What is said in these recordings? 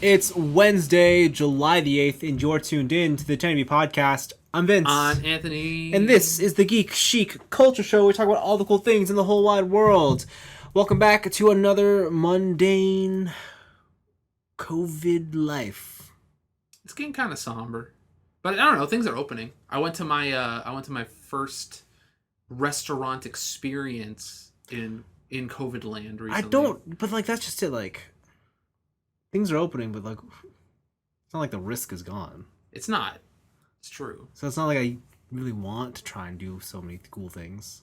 It's Wednesday, July the 8th, and you're tuned in to the TNIAB podcast. I'm Vince. I'm Anthony. And this is the Geek Chic Culture Show. We talk about all the cool things in the whole wide world. Welcome back to another mundane COVID life. It's getting kind of somber, but I don't know. Things are opening. I went to my first restaurant experience in COVID land recently. But that's just it. Things are opening, but it's not like the risk is gone. It's not. It's true. So it's not like I really want to try and do so many cool things.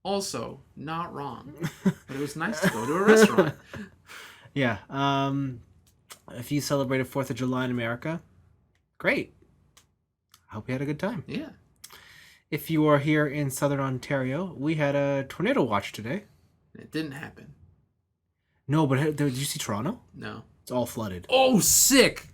Also, not wrong. But it was nice to go to a restaurant. Yeah. If you celebrated 4th of July in America, great. I hope you had a good time. Yeah. If you are here in Southern Ontario, we had a tornado watch today. It didn't happen. No, but did you see Toronto? No. It's all flooded. Oh, sick!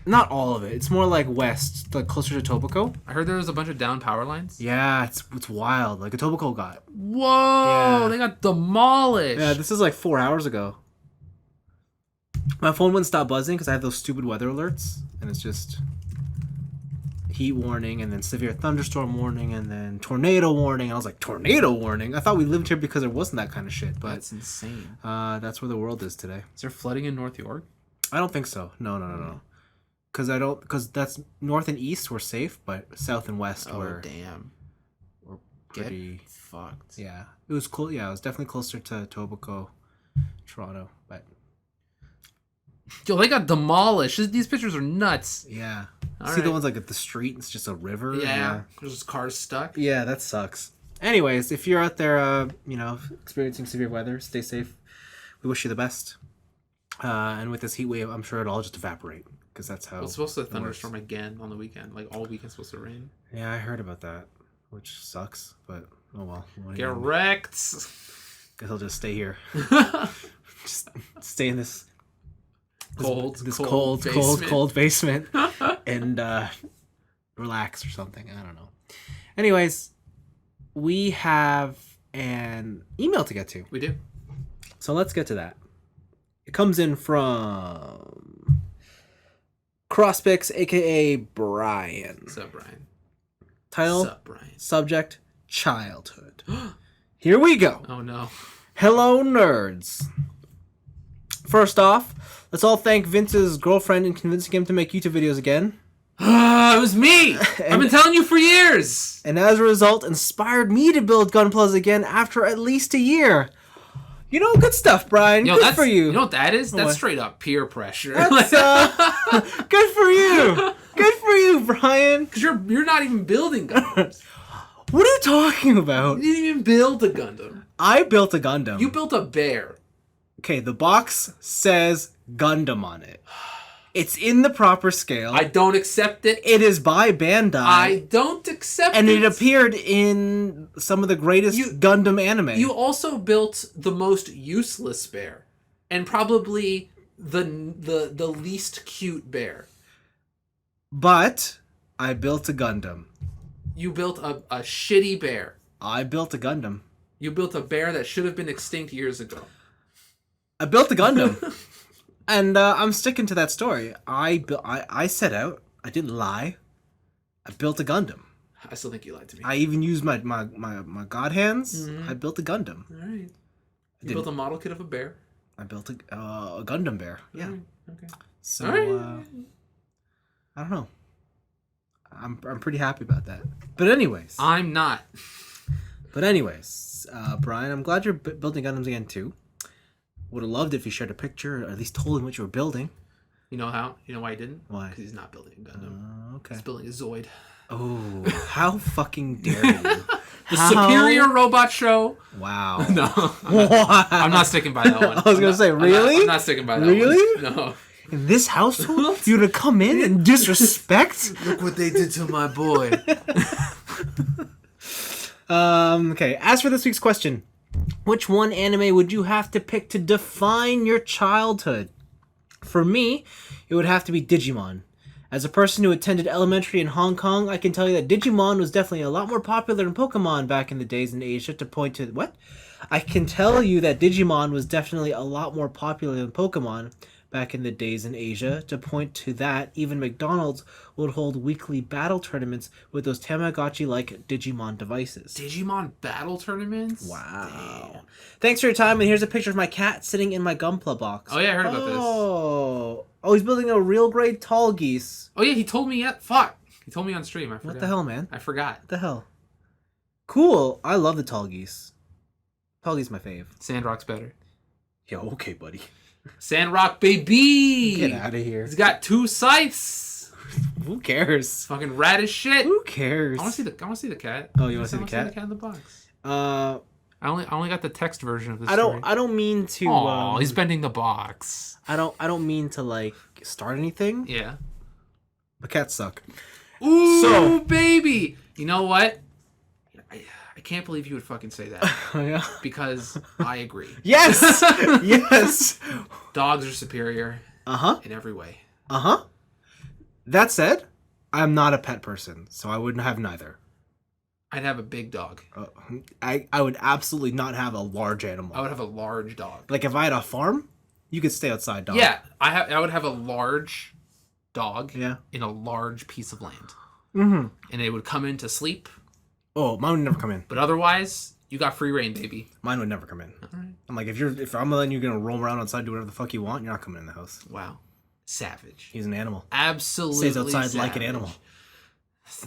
Not all of it. It's more like west, closer to Etobicoke. I heard there was a bunch of down power lines. Yeah, it's wild. Etobicoke got. Whoa! Yeah. They got demolished. Yeah, this is 4 hours ago. My phone wouldn't stop buzzing because I have those stupid weather alerts, and it's just heat warning, and then severe thunderstorm warning, and then tornado warning. I was like, tornado warning? I thought we lived here because there wasn't that kind of shit. But that's insane. That's where the world is today. Is there flooding in North York? I don't think so. No. Because that's north and east were safe, but south and west were pretty fucked. Yeah, it was cool. Yeah, it was definitely closer to Etobicoke, Toronto, but yo, they got demolished. These pictures are nuts. Yeah. All See right. the ones at the street? It's just a river. Yeah, there's just cars stuck. Yeah, that sucks. Anyways, if you're out there, experiencing severe weather, stay safe. We wish you the best. And with this heat wave, I'm sure it'll all just evaporate because that's how. Well, it's supposed to thunderstorm again on the weekend. All weekend's supposed to rain. Yeah, I heard about that, which sucks. But oh well. Get wrecked. Guess I'll just stay here. Just stay in this cold basement and relax or something. I don't know. Anyways, we have an email to get to. We do. So let's get to that. It comes in from Crosspix, aka Brian. What's up, Brian? Title, what's up, Brian? Subject, childhood. Here we go. Oh no. Hello, nerds. First off, let's all thank Vince's girlfriend in convincing him to make YouTube videos again. It was me! I've been telling you for years! And as a result, inspired me to build Gunplas again after at least a year. Good stuff, Brian. Good for you. You know what that is? That's straight up peer pressure. That's, good for you. Good for you, Brian. Because you're not even building Gundams. What are you talking about? You didn't even build a Gundam. I built a Gundam. You built a bear. Okay, the box says Gundam on it. It's in the proper scale. I don't accept it. It is by Bandai. I don't accept it. And it appeared in some of the greatest Gundam anime. You also built the most useless bear. And probably the least cute bear. But I built a Gundam. You built a shitty bear. I built a Gundam. You built a bear that should have been extinct years ago. I built a Gundam. And I'm sticking to that story. I set out. I didn't lie. I built a Gundam. I still think you lied to me. I even used my god hands. Mm-hmm. I built a Gundam. All right. You built a model kit of a bear. I built a Gundam bear. Yeah. Right. Okay. So All right. I don't know. I'm pretty happy about that. But anyways. I'm not. But anyways, Brian, I'm glad you're building Gundams again too. Would have loved it if you shared a picture, or at least told him what you were building. You know how? You know why he didn't? Why? Because he's not building a Gundam. Okay. He's building a Zoid. Oh, how fucking dare you! The Superior Robot Show. Wow. No. What? I'm not sticking by that one. I was going to say, really? I'm not sticking by that really? one. No. In this household? You're going to come in and disrespect? Look what they did to my boy. Okay, as for this week's question, which one anime would you have to pick to define your childhood? For me, it would have to be Digimon. As a person who attended elementary in Hong Kong, I can tell you that Digimon was definitely a lot more popular than Pokemon back in the days in Asia. To point to what? I can tell you that Digimon was definitely a lot more popular than Pokemon back in the days in Asia. To point to that, even McDonald's would hold weekly battle tournaments with those Tamagotchi-like Digimon devices. Digimon battle tournaments? Wow. Damn. Thanks for your time, and here's a picture of my cat sitting in my Gunpla box. Oh, yeah, I heard about this. Oh, he's building a real grade tall geese. Oh, yeah, he told me Fuck. He told me on stream. I forgot. What the hell, man? I forgot. What the hell? Cool. I love the tall geese. Tall geese my fave. Sandrock's better. Yo, okay, buddy. Sandrock, baby! Get out of here. He's got 2 scythes. Who cares? It's fucking rad as shit. Who cares? I want to see the cat. Oh, you want to see the cat? I want to see the cat in the box. I I only got the text version of this. I don't mean to. Oh, he's bending the box. I don't mean to like start anything. Yeah. But cats suck. Ooh, baby. You know what? I can't believe you would fucking say that. Yeah. Because I agree. Yes. Yes. Dogs are superior. In every way. That said, I'm not a pet person, so I wouldn't have neither. I'd have a big dog. I would absolutely not have a large animal. I would have a large dog. Like if I had a farm, you could stay outside, dog. Yeah, I would have a large dog. Yeah. In a large piece of land. Mm-hmm. And it would come in to sleep. Oh, mine would never come in. But otherwise, you got free reign, baby. Mine would never come in. All right. I'm like, if I'm letting you gonna roam around outside, do whatever the fuck you want, you're not coming in the house. Wow. Savage. He's an animal. Absolutely Stays outside savage. like an animal.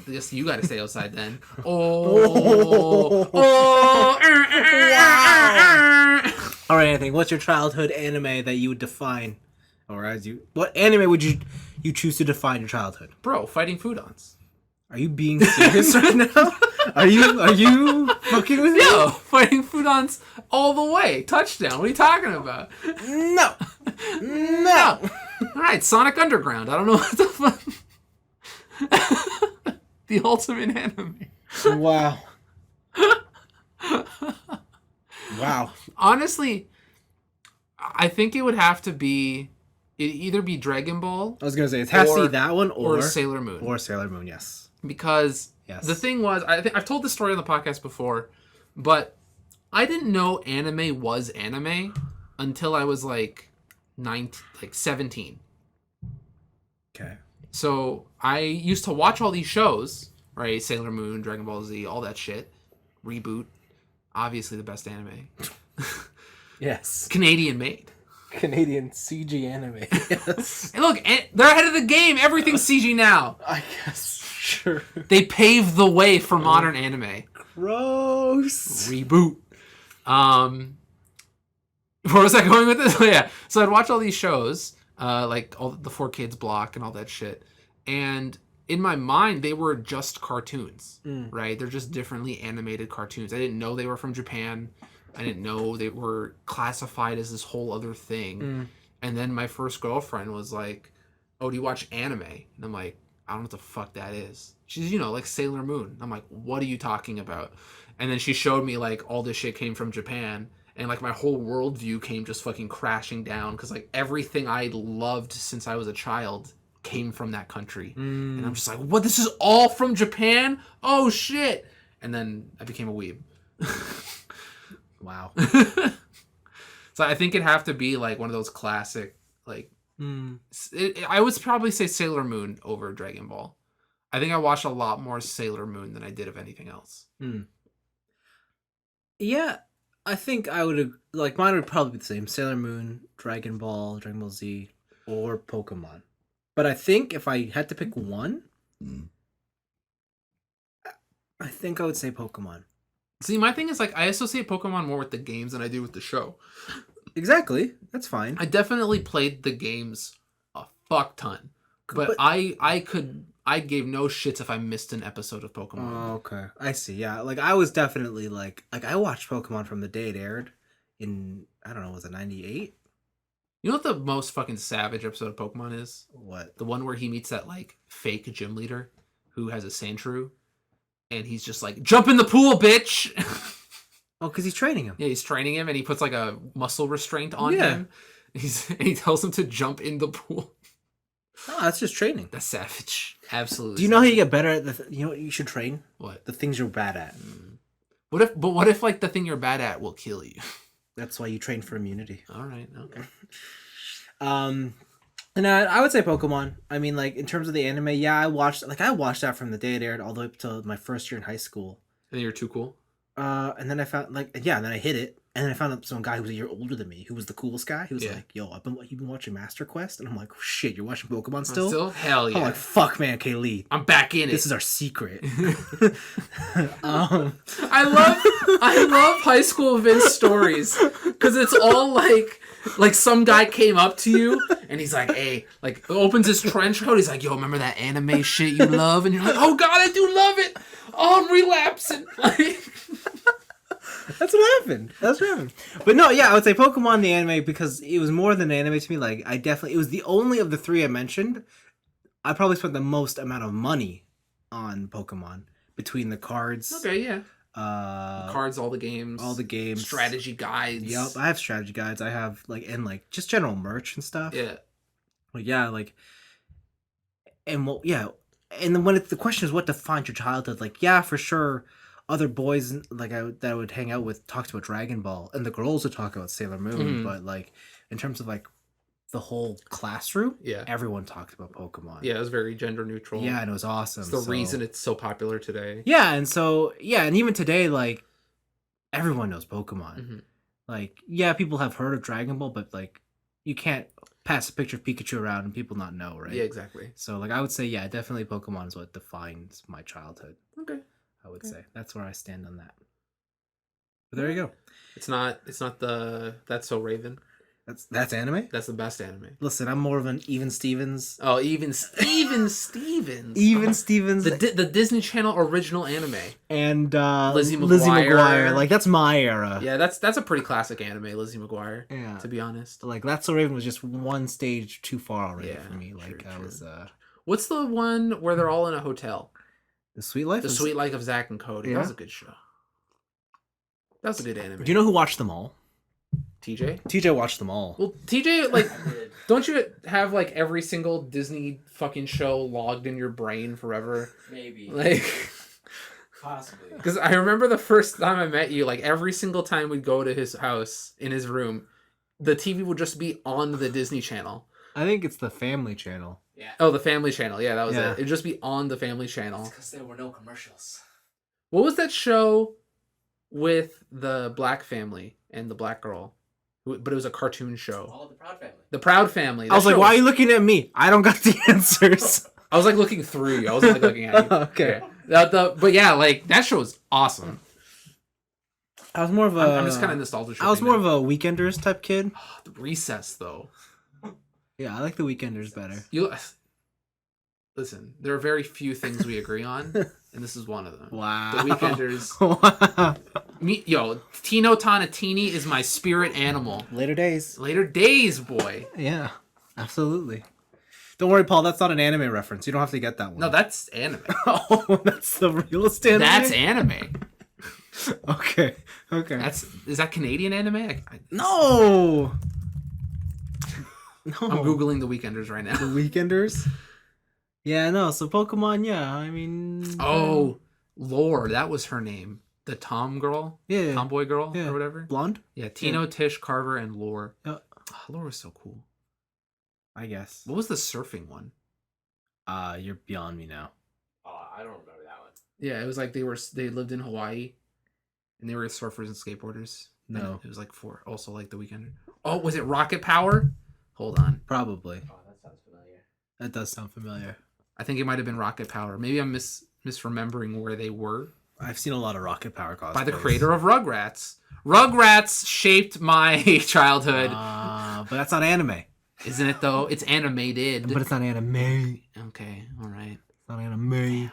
Guess you got to stay outside then. Oh. Wow. All right, Anthony. What's your childhood anime that you would define, or what anime would you choose to define your childhood? Bro, fighting foodons. Are you being serious right now? Are you fucking with me? Yo, fighting foodons all the way. Touchdown. What are you talking about? No. No. All right, Sonic Underground. I don't know what the fuck. The ultimate anime. Wow. Wow. Honestly, I think it would have to be either be Dragon Ball. I was gonna say it has to be that one or Sailor Moon. Or Sailor Moon, yes. Because the thing was, I think I've told this story on the podcast before, but I didn't know anime was anime until I was like 17. Okay. So I used to watch all these shows, right? Sailor Moon, Dragon Ball Z, all that shit. Reboot. Obviously the best anime. Yes. Canadian made. Canadian CG anime. Yes. And look, they're ahead of the game. Everything's CG now. I guess. Sure. They paved the way for modern anime. Gross. Reboot. Where was I going with this? Yeah. So I'd watch all these shows, like all the 4Kids block and all that shit. And in my mind, they were just cartoons, right? They're just differently animated cartoons. I didn't know they were from Japan. I didn't know they were classified as this whole other thing. And then my first girlfriend was like, oh, do you watch anime? And I'm like, I don't know what the fuck that is. She's, like Sailor Moon. I'm like, what are you talking about? And then she showed me like all this shit came from Japan. And like my whole worldview came just fucking crashing down. Because like everything I loved since I was a child came from that country. And I'm just like, what? This is all from Japan? Oh shit. And then I became a weeb. Wow. So I think it'd have to be like one of those classic, like, I would probably say Sailor Moon over Dragon Ball. I think I watched a lot more Sailor Moon than I did of anything else. Yeah, I think I would like mine would probably be the same: Sailor Moon, Dragon Ball Z, or Pokemon. But I think if I had to pick one, I think I would say Pokemon. See, my thing is like I associate Pokemon more with the games than I do with the show. Exactly, that's fine. I definitely played the games a fuck ton, but I gave no shits if I missed an episode of Pokemon. Oh, okay, I see. Yeah, like I was definitely like I watched Pokemon from the day it aired in, I don't know, was it 98? You know what the most fucking savage episode of Pokemon is? What? The one where he meets that like fake gym leader who has a Sandshrew, and he's just like, jump in the pool, bitch. Oh, because he's training him. Yeah, he's training him, and he puts like a muscle restraint on him. And he tells him to jump in the pool. Oh, that's just training. That's savage. Absolutely. Do you know how you get better at you know what you should train? What? The things you're bad at. What if like the thing you're bad at will kill you? That's why you train for immunity. All right. Okay. And I would say Pokemon. I mean, like in terms of the anime, yeah, I watched that from the day it aired all the way up to my first year in high school. And you're too cool. And then I found and then I hit it, and then I found out some guy who was a year older than me, who was the coolest guy. He was like, "Yo, you've been watching Master Quest," and I'm like, oh, "Shit, you're watching Pokemon still?" Still, hell yeah. I'm like, "Fuck, man, okay, Lee, I'm back in it. This is our secret." I love high school Vince stories because it's all like some guy came up to you and he's like, hey, like opens his trench coat. He's like, yo, remember that anime shit you love? And you're like, oh god, I do love it. Oh, I'm relapsing. That's what happened. But no, yeah, I would say Pokemon the anime because it was more than an anime to me. Like it was the only of the three I mentioned. I probably spent the most amount of money on Pokemon between the cards. Okay, yeah. Cards, all the games, strategy guides. Yep, I have strategy guides. I have just general merch and stuff. Yeah. Like and and then the question is what defines your childhood? Like, yeah, for sure. Other boys that I would hang out with talked about Dragon Ball, and the girls would talk about Sailor Moon. But like in terms of the whole classroom, everyone talked about Pokemon. Yeah, it was very gender neutral. Yeah, and it was awesome. It's the reason it's so popular today. Yeah, and and even today, like everyone knows Pokemon. Mm-hmm. Like, yeah, people have heard of Dragon Ball, but like you can't pass a picture of Pikachu around and people not know, right? Yeah, exactly. So like I would say, yeah, definitely Pokemon is what defines my childhood. Okay. I would say that's where I stand on that. But there you go. It's not the That's So Raven. That's anime? That's the best anime. Listen, I'm more of an Even Stevens. Oh, Even Stevens. Even Stevens. The Disney Channel original anime. And Lizzie McGuire. Like that's my era. Yeah, that's a pretty classic anime, Lizzie McGuire. Yeah. To be honest. Like That's So Raven was just one stage too far already for me. Like true, I was What's the one where they're all in a hotel? The Sweet Life? The Sweet Life of Zack and Cody. Yeah. That was a good show. That was a good anime. Do you know who watched them all? TJ? TJ watched them all. Well, TJ, don't you have, every single Disney fucking show logged in your brain forever? Maybe. Possibly. Because I remember the first time I met you, every single time we'd go to his house, in his room, the TV would just be on the Disney Channel. I think it's the Family Channel. Yeah. Oh, the Family Channel. Yeah, that was it. It'd just be on the Family Channel. It's because there were no commercials. What was that show with the black family and the black girl? But it was a cartoon show. Oh, The Proud Family. The Proud Family. I was like, why are you looking at me? I don't got the answers. I was looking through you. I wasn't looking at you. Okay. Yeah. But yeah, that show was awesome. I was more of a. I'm just kind of nostalgic. I was more of a Weekenders type kid. The Recess, though. Yeah, I like the Weekenders better. Listen, there are very few things we agree on, and this is one of them. Wow. The Weekenders. Wow. Tino Tonatini is my spirit animal. Later days. Later days, boy. Yeah, absolutely. Don't worry, Paul. That's not an anime reference. You don't have to get that one. No, that's anime. Oh, that's the realest anime. That's anime. Okay. Is that Canadian anime? No. No. I'm googling the Weekenders right now. The Weekenders. Yeah, no. So Pokemon, yeah. I mean. Oh, Lore. That was her name. The Tom girl. Yeah. Tomboy girl Yeah. or whatever. Blonde. Yeah. Tino, Tish, Carver, and Lore. Yeah. Oh, Lore was so cool. I guess. What was the surfing one? You're beyond me now. Oh, I don't remember that one. Yeah, it was they lived in Hawaii, and they were surfers and skateboarders. No. And it was also the Weekender. Oh, was it Rocket Power? Hold on. Probably. Oh, that sounds familiar. That does sound familiar. I think it might have been Rocket Power. Maybe I'm misremembering where they were. I've seen a lot of Rocket Power cosplays. By the creator of Rugrats. Rugrats shaped my childhood. But that's not anime. Isn't it, though? It's animated. But it's not anime. Okay, all right. It's not anime.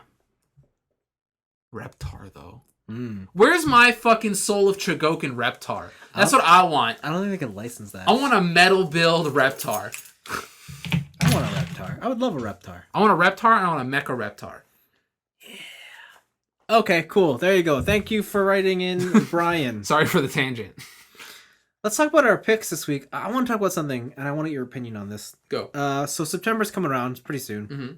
Reptar, though. Mm. Where's my fucking Soul of Chogokin Reptar? That's what I want. I don't think they can license that. I want a metal build Reptar. I want a Reptar. I would love a Reptar. I want a Reptar and I want a Mecha Reptar. Yeah. Okay, cool. There you go. Thank you for writing in, Brian. Sorry for the tangent. Let's talk about our picks this week. I want to talk about something, and I want your opinion on this. Go. So September's coming around pretty soon. Mm-hmm.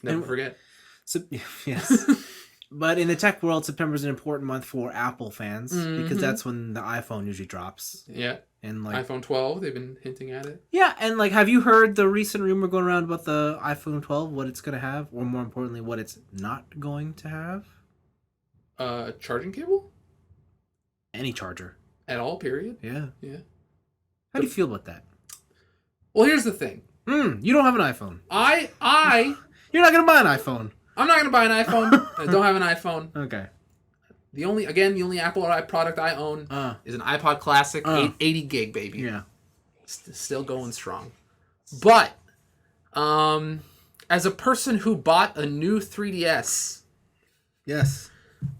Never forget. So, yes. But in the tech world, September is an important month for Apple fans because that's when the iPhone usually drops. Yeah. And like iPhone 12, they've been hinting at it. yeah, and like have you heard the recent rumor going around about the iPhone 12, what it's gonna have, or more importantly, what it's not going to have? Charging cable? Any charger. At all, period? Yeah. Yeah. How do you feel about that? Well, here's the thing. You don't have an iPhone. You're not gonna buy an iPhone. I'm not gonna buy an iPhone. I don't have an iPhone. Okay. The only Apple product I own is an iPod Classic, 80 gig, baby. Yeah. Still going strong. But, as a person who bought a new 3DS, Yes.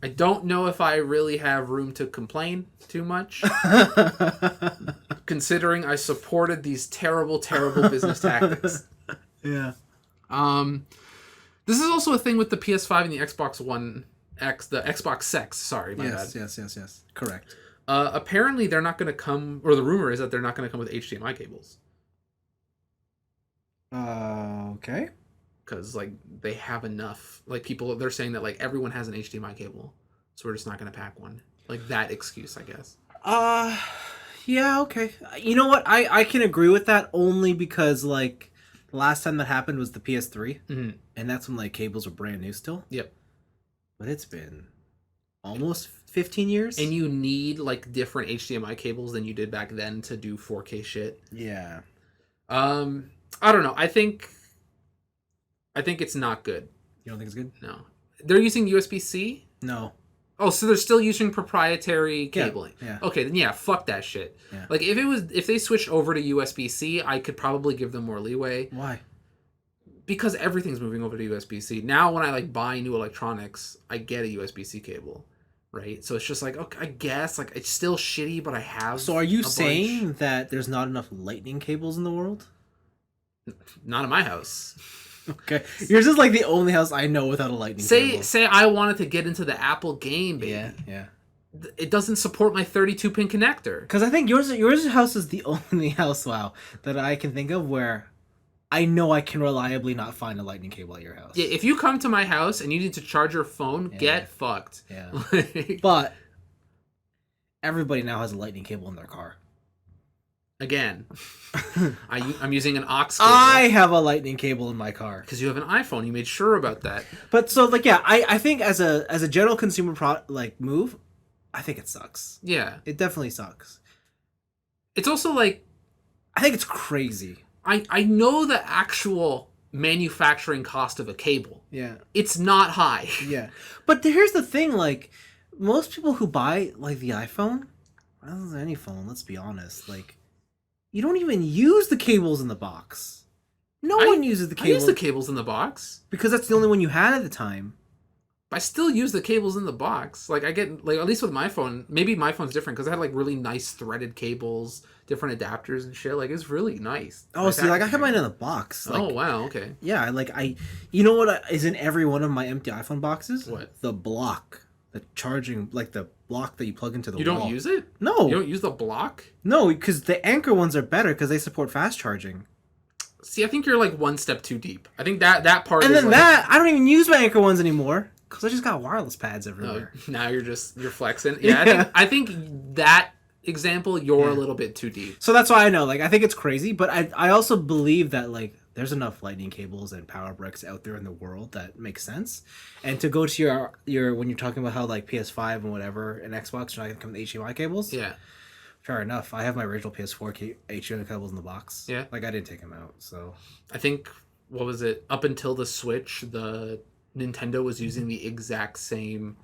I don't know if I really have room to complain too much, considering I supported these terrible, terrible business tactics. Yeah. This is also a thing with the PS5 and the Xbox One X, the Xbox X. Sorry, my bad. Yes. Correct. Apparently, they're not going to come, or the rumor is that they're not going to come with HDMI cables. Okay. Because like they have enough. Like they're saying that like everyone has an HDMI cable, so we're just not going to pack one. Like that excuse, I guess. Yeah. Okay. You know what? I can agree with that only because like the last time that happened was the PS3, and that's when like cables were brand new still. Yep. But it's been almost 15 years. And you need like different HDMI cables than you did back then to do 4K shit. Yeah. I don't know. I think it's not good. You don't think it's good? No. They're using USB-C? No. Oh, so they're still using proprietary cabling. Yeah. Okay, then yeah, fuck that shit. Yeah. Like if they switched over to USB-C, I could probably give them more leeway. Why? Because everything's moving over to USB-C. Now when I like buy new electronics, I get a USB-C cable, right? So it's just like, okay, I guess like it's still shitty, but I have. So are you saying that there's not enough lightning cables in the world? Not in my house. Okay, yours is like the only house I know without a lightning cable. Say I wanted to get into the Apple game, baby. Yeah. It doesn't support my 32-pin connector. Because I think yours house is the only house, that I can think of where I know I can reliably not find a lightning cable at your house. Yeah, if you come to my house and you need to charge your phone, get fucked. Yeah. But everybody now has a lightning cable in their car. Again, I'm using an aux cable. I have a lightning cable in my car. Because you have an iPhone. You made sure about that. But so, like, yeah, I think as a general consumer move, I think it sucks. Yeah. It definitely sucks. It's also like... I think it's crazy. I know the actual manufacturing cost of a cable. Yeah. It's not high. Yeah. But here's the thing, like, most people who buy, like, the iPhone, rather than any phone, let's be honest, like, you don't even use the cables in the box. No one uses the cables. I use the cables in the box. Because that's the only one you had at the time. I still use the cables in the box. Like, I get, like, at least with my phone, maybe my phone's different because I had, like, really nice threaded cables, different adapters and shit. Like, it's really nice. Oh, see, like, I have mine in the box. Like, oh, wow, okay. Yeah, like, you know what is in every one of my empty iPhone boxes? What? The block. The charging, like, the block that you plug into the wall. You don't use it? No. You don't use the block? No, because the Anchor ones are better because they support fast charging. See, I think you're, like, one step too deep. I think that part and is, then like... I don't even use my Anchor ones anymore. Because I just got wireless pads everywhere. Oh, now you're flexing. Yeah, I think that example, you're a little bit too deep. So that's why I know. Like, I think it's crazy, but I also believe that, like, there's enough lightning cables and power bricks out there in the world that makes sense. And to go to your when you're talking about how, like, PS5 and whatever and Xbox are not going to come with HDMI cables. Yeah. Fair enough. I have my original PS4 HDMI cables in the box. Yeah. Like, I didn't take them out, so. I think, what was it? Up until the Switch, the Nintendo was using the exact same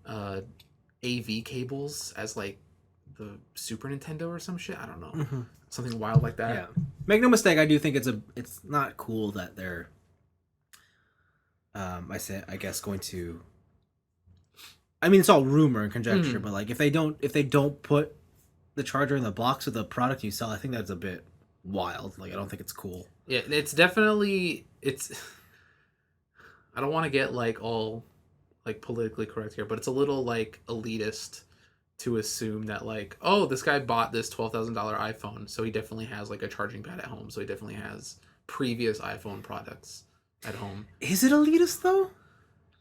AV cables as like the Super Nintendo or some shit. I don't know, something wild like that. Yeah, make no mistake. I do think it's not cool that they're I guess going to. I mean, it's all rumor and conjecture, but like if they don't put the charger in the box of the product you sell, I think that's a bit wild. Like, I don't think it's cool. Yeah, it's definitely I don't want to get like all like politically correct here, but it's a little like elitist to assume that like, oh, this guy bought this $12,000 iPhone, so he definitely has like a charging pad at home, so he definitely has previous iPhone products at home. Is it elitist though?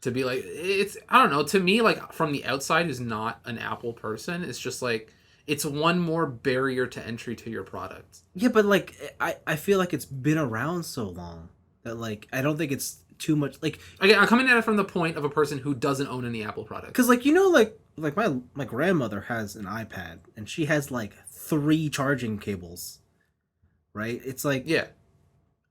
To be like, it's, I don't know, to me, like from the outside who's not an Apple person, it's just like, it's one more barrier to entry to your product. Yeah, but like I feel like it's been around so long that like I don't think it's too much like Again, I'm coming at it from the point of a person who doesn't own any Apple products. because like like my grandmother has an iPad and she has like 3 charging cables, right? It's like Yeah.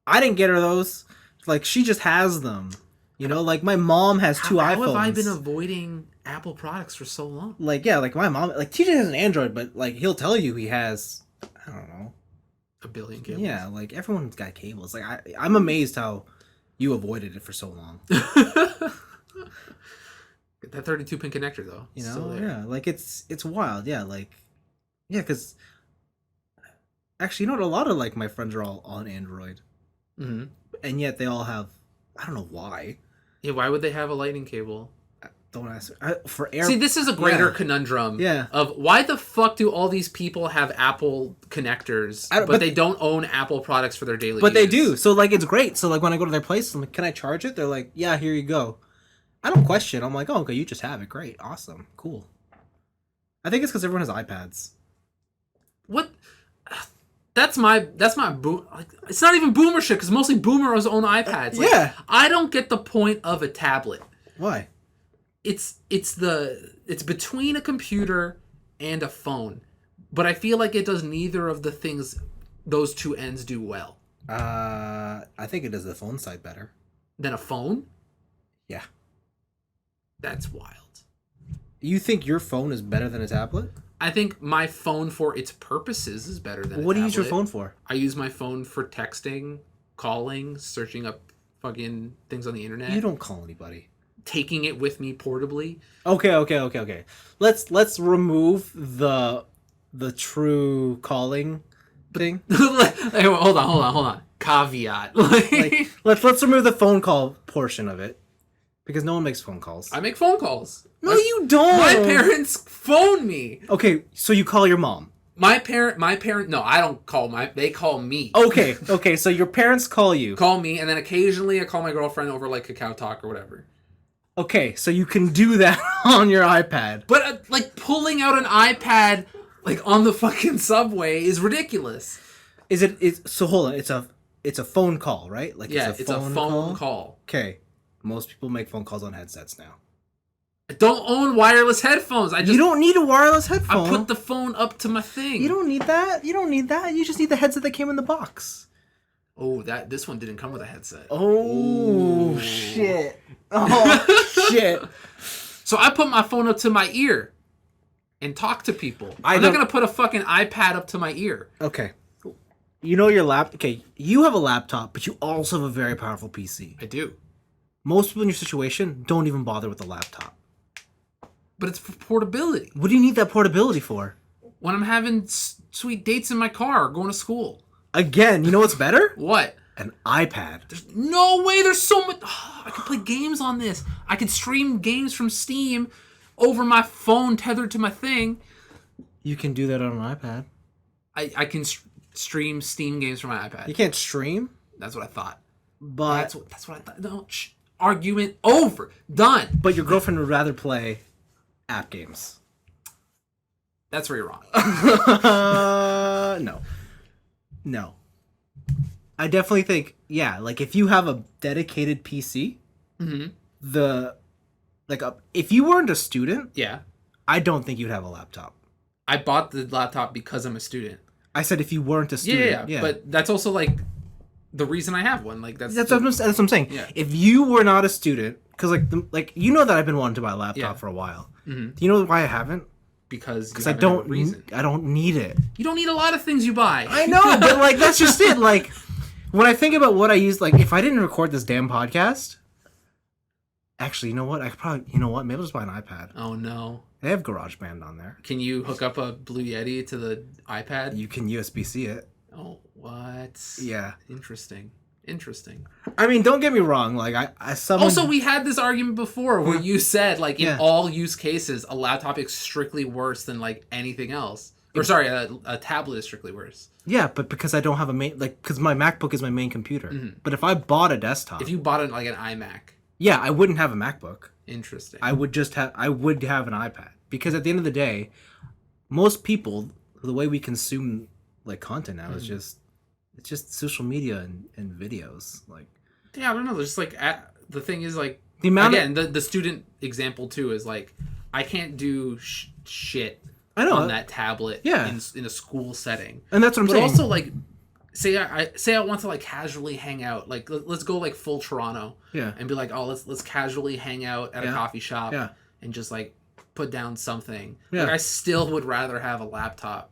I didn't get her those. Like she just has them. You know, like my mom has 2 iPhones. How have I been avoiding Apple products for so long? Like yeah, like my mom, like TJ has an Android, but like he'll tell you he has, I don't know, A billion cables. yeah, like everyone's got cables. Like I'm amazed how you avoided it for so long. That 32 pin connector though. You Still know, there. yeah, like it's wild. Yeah, like yeah, because actually, you know what? A lot of like my friends are all on Android, Mm-hmm. and yet they all have. I don't know why. Yeah, why would they have a lightning cable? Don't ask for air. See, this is a greater Yeah. conundrum. Yeah. Of why the fuck do all these people have Apple connectors, but they don't own Apple products for their daily But use? they do. So like it's great. So like when I go to their place, I'm like, "Can I charge it?" They're like, "Yeah, here you go." I don't question. I'm like, "Oh, okay, you just have it. Great, awesome, cool." I think it's because everyone has iPads. What? That's my boom. Like, it's not even boomer shit because mostly boomers own iPads. Like, Yeah. I don't get the point of a tablet. Why? It's between a computer and a phone, but I feel like it does neither of the things those two ends do well. I think it does the phone side better. Than a phone. Yeah. That's wild. You think your phone is better than a tablet? I think my phone for its purposes is better than a What do you use your tablet. phone for? I use my phone for texting, calling, searching up fucking things on the internet. You don't call anybody. Taking it with me portably. Okay. Let's remove the true calling thing. Hey, hold on. Caveat. Like let's remove the phone call portion of it because no one makes phone calls. I make phone calls. No, you don't. My parents phone me. Okay, so you call your mom. My parent. No, I don't call they call me. Okay, so your parents call you. Call me, and then occasionally I call my girlfriend over like Kakao Talk or whatever. Okay, so you can do that on your iPad. But like pulling out an iPad like on the fucking subway is ridiculous. So hold on, it's a phone call, right? Like Yeah, it's a phone call. Okay. Most people make phone calls on headsets now. I don't own wireless headphones. You don't need a wireless headphone. I put the phone up to my thing. You don't need that. You just need the headset that came in the box. Oh, this one didn't come with a headset. Oh shit. Oh shit. So I put my phone up to my ear and talk to people. I'm not gonna put a fucking iPad up to my ear. Okay. You know your Okay, you have a laptop, but you also have a very powerful PC. I do. Most people in your situation don't even bother with the laptop. But it's for portability. What do you need that portability for? When I'm having sweet dates in my car or going to school. Again, you know what's better? What? An iPad. There's no way. There's so much. I could play games on this. I could stream games from Steam over my phone tethered to my thing. You can do that on an iPad. I can stream Steam games from my iPad. You can't stream, That's what I thought. but That's what I thought. No, argument over. Done. but your girlfriend would rather play app games. That's where you're wrong. No. I definitely think, yeah, like if you have a dedicated PC, Mm-hmm. if you weren't a student, Yeah. I don't think you'd have a laptop. I bought the laptop because I'm a student. I said if you weren't a student. Yeah. But that's also like the reason I have one. Like that's what I'm saying. Yeah. If you were not a student, because you know that I've been wanting to buy a laptop Yeah. for a while. Mm-hmm. Do you know why I haven't? because I don't need it. You don't need a lot of things you buy. I know, but like that's just it. Like when I think about what I use, like if I didn't record this damn podcast, actually, you know what? Maybe I'll just buy an iPad. Oh no. They have GarageBand on there. Can you hook up a Blue Yeti to the iPad? You can USB-C it. Oh, what? Yeah. Interesting. I mean, don't get me wrong. Like Also, we had this argument before where you said, like, in Yeah. all use cases, a laptop is strictly worse than, like, anything else. Or, sorry, a tablet is strictly worse. Yeah, but because I don't have because my MacBook is my main computer. Mhm. But if I bought a desktop, If you bought it, like, an iMac. yeah, I wouldn't have a MacBook. Interesting. I would have an iPad because at the end of the day, most people, the way we consume like content now is just it's just social media and videos. Like, Yeah, I don't know. There's just like the thing is like the amount again the student example too is like I can't do shit I know on that tablet Yeah. in a school setting. and that's what I'm But saying. also like say I want to like casually hang out, like let's go like full Toronto Yeah. and be like, oh, let's casually hang out at a Yeah. coffee shop Yeah. and just like put down something. Yeah. Like I still would rather have a laptop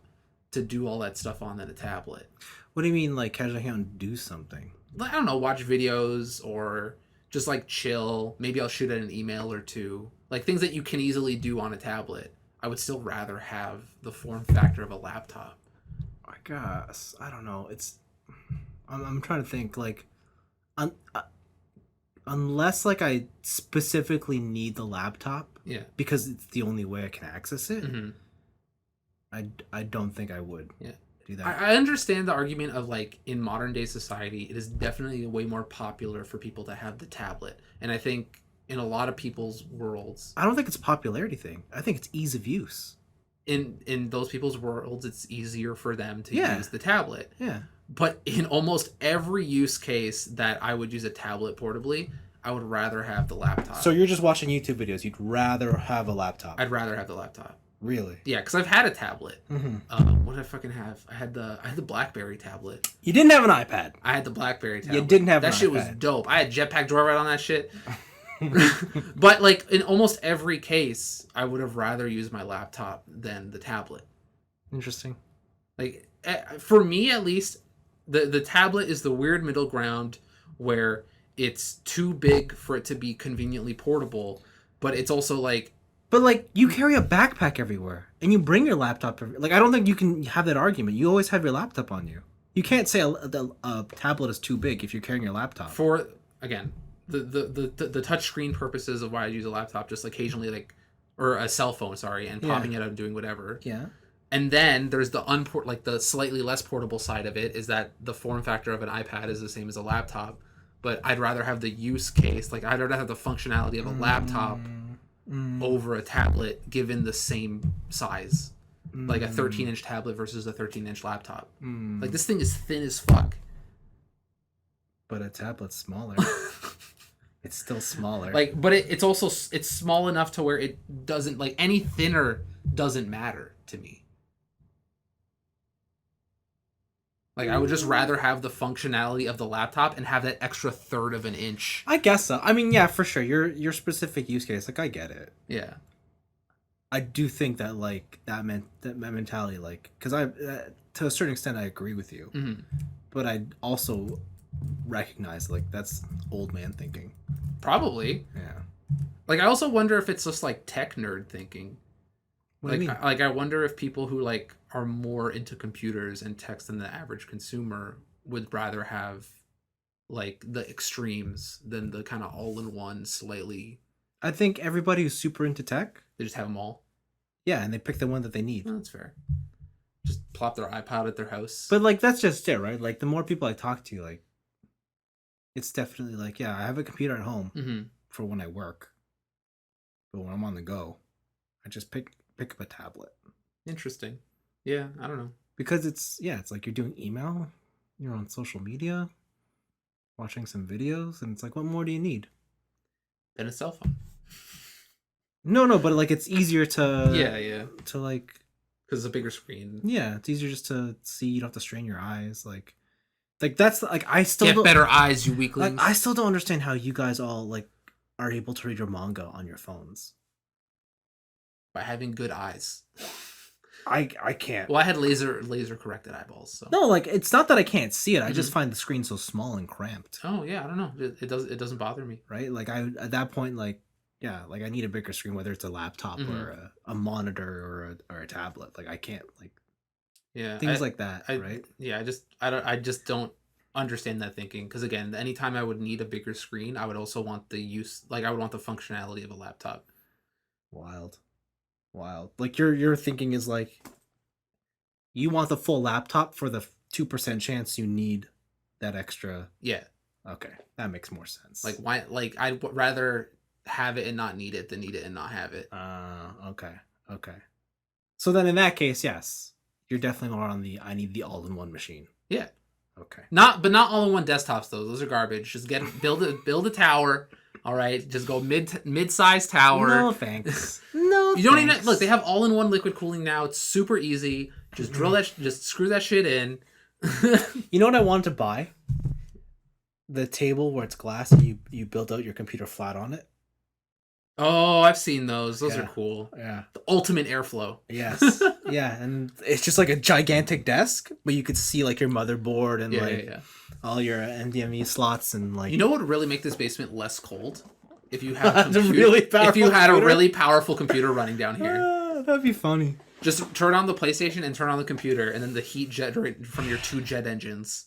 to do all that stuff on than a tablet. What do you mean, like casually hang out and do something? Like, I don't know, watch videos or just like chill. Maybe I'll shoot an email or two. Like things that you can easily do on a tablet. I would still rather have the form factor of a laptop. I guess I don't know. I'm trying to think like, un, unless like I specifically need the laptop Yeah. because it's the only way I can access it. Mm-hmm. I don't think I would. Yeah. Do that. I understand the argument of like in modern day society, it is definitely way more popular for people to have the tablet. And I think in a lot of people's worlds, I don't think it's a popularity thing. I think it's ease of use. in those people's worlds, it's easier for them to Yeah. use the tablet. Yeah. But in almost every use case that I would use a tablet portably, I would rather have the laptop. So you're just watching YouTube videos. You'd rather have a laptop. I'd rather have the laptop. Really? Yeah, because I've had a tablet. Mm-hmm. What did I fucking have? I had the BlackBerry tablet. You didn't have an iPad. I had the BlackBerry tablet. You didn't have that an shit was iPad. dope. I had Jetpack Joyride on that shit. But like in almost every case, I would have rather used my laptop than the tablet. Interesting. Like for me at least, the tablet is the weird middle ground where it's too big for it to be conveniently portable, but it's also like But like you carry a backpack everywhere, and you bring your laptop. Like I don't think you can have that argument. You always have your laptop on you. You can't say a tablet is too big if you're carrying your laptop. for again the touch screen purposes of why I use a laptop, just occasionally like or a cell phone, sorry, and popping it out and doing whatever. Yeah. And then there's the like the slightly less portable side of it is that the form factor of an iPad is the same as a laptop, but I'd rather have the use case, like I'd rather have the functionality of a laptop over a tablet given the same size. Like a 13-inch tablet versus a 13-inch laptop. Like this thing is thin as fuck. But a tablet's smaller. It's still smaller. Like, but it's also it's small enough to where it doesn't like any thinner doesn't matter to me. Like I would just rather have the functionality of the laptop and have that extra third of an inch. I guess so. I mean, yeah, for sure. Your specific use case, like I get it. Yeah. I do think that like that mentality, like, because I to a certain extent I agree with you, but I also recognize like that's old man thinking. Probably. Yeah. Like I also wonder if it's just like tech nerd thinking. What do you mean? Like I wonder if people who like are more into computers and tech than the average consumer would rather have like the extremes than the kind of all-in-one slightly. I think everybody who's super into tech, They just have them all. yeah, and they pick the one that they need. Oh, that's fair. Just plop their iPod at their house. But like that's just it, right? Like the more people I talk to, like it's definitely like, yeah, I have a computer at home for when I work, but when I'm on the go, I just pick up a tablet. Interesting. Yeah, I don't know. Because it's like you're doing email, you're on social media, watching some videos, and it's like, what more do you need? Then a cell phone. No, but like it's easier to Yeah. to like, Because it's a bigger screen. yeah, it's easier just to see. You don't have to strain your eyes. Like that's like I still Get don't, better eyes, you weaklings. like I still don't understand how you guys all like are able to read your manga on your phones. By having good eyes. I can't. Well, I had laser corrected eyeballs, so. No, like it's not that I can't see it. I just find the screen so small and cramped. Oh yeah, I don't know. It doesn't bother me. Right? Like I at that point, like yeah, like I need a bigger screen, whether it's a laptop or a monitor or a tablet. Like I can't like Yeah, things like that, I, right? Yeah, I just don't understand that thinking because again, anytime I would need a bigger screen, I would also want the use, like I would want the functionality of a laptop. Wild. Like your thinking is like you want the full laptop for the 2% chance you need that extra. Yeah, Okay, that makes more sense. like why? Like I'd rather have it and not need it than need it and not have it. Okay. So then in that case, yes, you're definitely more on the I need the all-in-one machine. Yeah. Okay. But not all in one desktops though. Those are garbage. Just build a tower. All right, just go mid-sized tower. No thanks. No. You don't thanks. even look. They have all-in-one liquid cooling now. It's super easy. Just just screw that shit in. You know what I wanted to buy? The table where it's glass and you build out your computer flat on it. Oh, I've seen those. Those Yeah. are cool. Yeah. The ultimate airflow. Yes. Yeah, and it's just like a gigantic desk, but you could see like your motherboard and Yeah. all your NVMe slots and like. You know what would really make this basement less cold? If you had a If if you had a really powerful computer running down here. That'd be funny. Just turn on the PlayStation and turn on the computer, and then the heat generate from your 2 jet engines.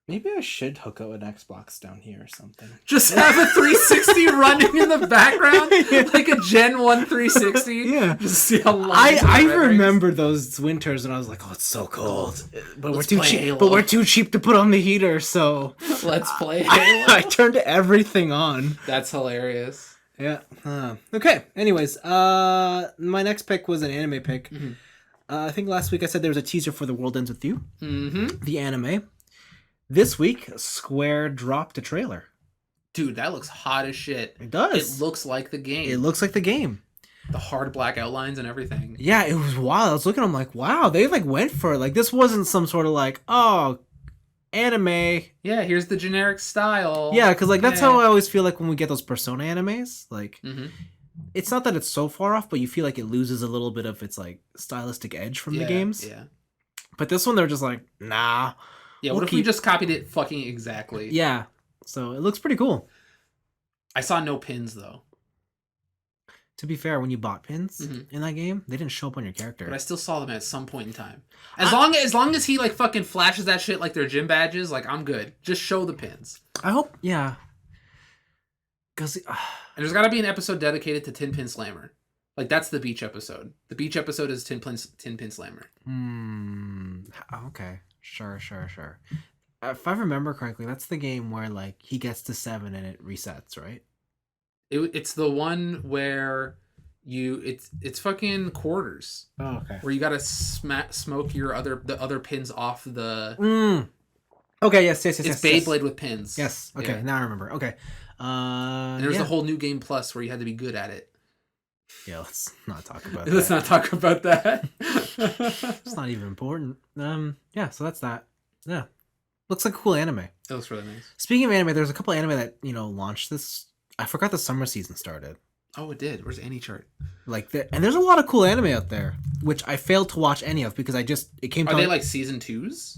Maybe I should hook up an Xbox down here or something. Just have a 360 running in the background, like a Gen 1 360. Yeah. Just see how long. I remember those winters and I was like, oh, it's so cold. But Let's we're too play cheap. Halo. But we're too cheap to put on the heater, so Let's play. I turned everything on. That's hilarious. Yeah. Okay. Anyways, my next pick was an anime pick. Mhm. I think last week I said there was a teaser for The World Ends With You, Mm-hmm. the anime. This week, Square dropped a trailer. Dude, that looks hot as shit. It does. It looks like the game. It looks like the game. The hard black outlines and everything. Yeah, it was wild. I was looking, I'm like, wow, they like went for it. Like this wasn't some sort of like, oh, anime. Yeah, here's the generic style. Yeah, because like that's how I always feel like when we get those Persona animes. Like Mm-hmm. it's not that it's so far off, but you feel like it loses a little bit of its like stylistic edge from the games. Yeah. But this one, they're just like, nah. Yeah, We'll what if we just copied it fucking exactly? Yeah. So it looks pretty cool. I saw no pins though. To be fair, when you bought pins Mhm. in that game, they didn't show up on your character. But I still saw them at some point in time. As long as he like fucking flashes that shit like they're gym badges, like I'm good. Just show the pins. I hope, yeah. Because And there's got to be an episode dedicated to Tin Pin Slammer. Like that's the beach episode. The beach episode is Tin Pin Slammer. okay, sure. If I remember correctly, that's the game where like he gets to 7 and it resets, right? It's the one where it's fucking quarters Oh, okay. where you gotta smoke the other pins off the. Okay, yes. It's Beyblade with pins. Yes. Okay, Yeah. now I remember. Okay. And there's a whole new game plus where you had to be good at it. Yeah, let's not talk about Let's that. not talk about that. It's not even important. Yeah. So that's that. Yeah. Looks like a cool anime. It looks really nice. Speaking of anime, there's a couple anime that launched this. I forgot the summer season started. Oh, it did. Where's Any Chart? And there's a lot of cool anime out there, which I failed to watch any of because it came. Are they like season 2s?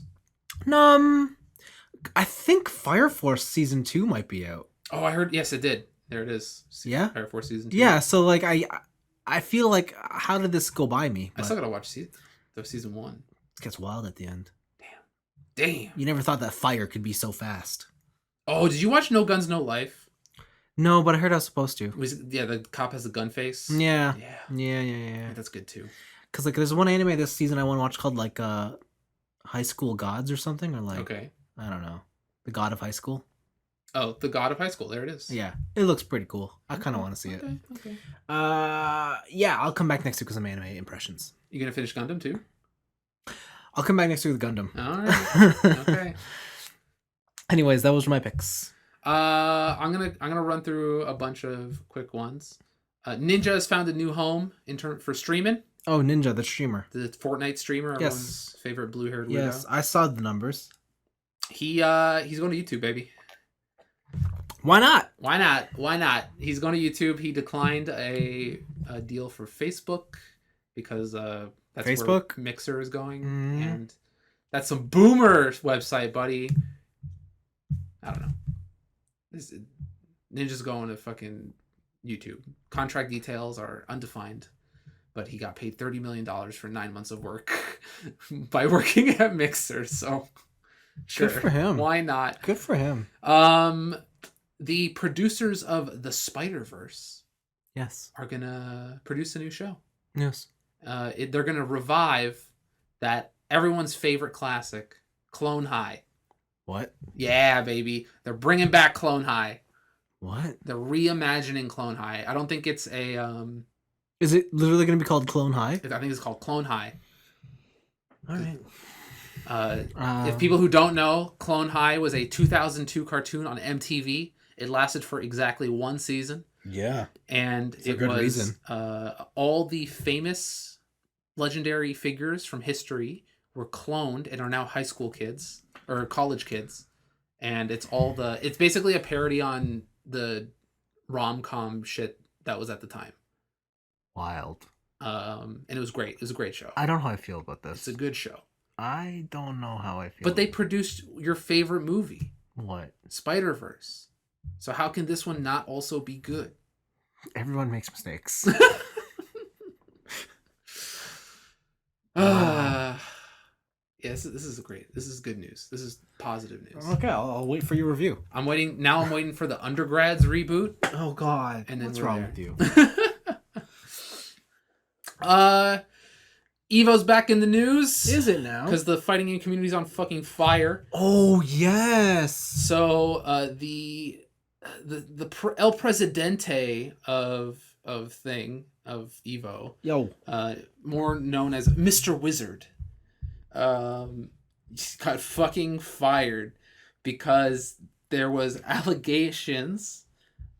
I think Fire Force season 2 might be out. Oh, I heard. Yes, it did. There it is. Yeah? Fire Force season 2. Yeah, so like I feel like how did this go by me? I still gotta watch season 1. It gets wild at the end. Damn. You never thought that fire could be so fast. Oh, did you watch No Guns No Life? No, but I heard I was supposed to. The cop has a gun face. Yeah. Yeah. Yeah. That's good too. Because like there's one anime this season I want to watch called like High School Gods or something, or like Okay. I don't know, the God of High School. Oh, The God of High School. There it is. Yeah, it looks pretty cool. I kind of want to see it. Okay. Yeah, I'll come back next week with some anime impressions. You gonna finish Gundam too? I'll come back next week with Gundam. All right. Okay. Anyways, that was my picks. I'm gonna run through a bunch of quick ones. Ninja has found a new home for streaming. Oh, Ninja, the streamer. The Fortnite streamer, Yes. everyone's favorite blue-haired weirdo. Yes, I saw the numbers. He's going to YouTube, baby. Why not? Why not? He's going to YouTube. He declined a deal for Facebook because that's Facebook? where Mixer is going, Mhm. and that's some boomer website, buddy. I don't know. Ninja's going to fucking YouTube. Contract details are undefined, but he got paid $30 million for 9 months of work by working at Mixer. So, sure, Good for him. Why not? Good for him. The producers of the Spider-Verse Yes. are gonna produce a new show. Yes. They're gonna revive that everyone's favorite classic, Clone High. What? Yeah, baby, they're bringing back Clone High. What? They're reimagining Clone High. I don't think it's a Is it literally going to be called Clone High? I think it's called Clone High. All right. If people who don't know, Clone High was a 2002 cartoon on MTV. It lasted for exactly one season. Yeah. And For good reason. All the famous legendary figures from history were cloned and are now high school kids or college kids. And it's basically a parody on the rom-com shit that was at the time. Wild. And it was great. It was a great show. I don't know how I feel about this. It's a good show. I don't know how I feel. But they produced your favorite movie. What? Spider-Verse. So how can this one not also be good? Everyone makes mistakes. Yeah, this is great. This is good news. This is positive news. Okay, I'll wait for your review. I'm waiting for the Undergrads reboot. Oh God. And then what's we're wrong there. with you? Evo's back in the news. Is it now? Because the fighting game community's on fucking fire. Oh yes. So the El Presidente of Evo, Yo. more known as Mr. Wizard, got fucking fired because there was allegations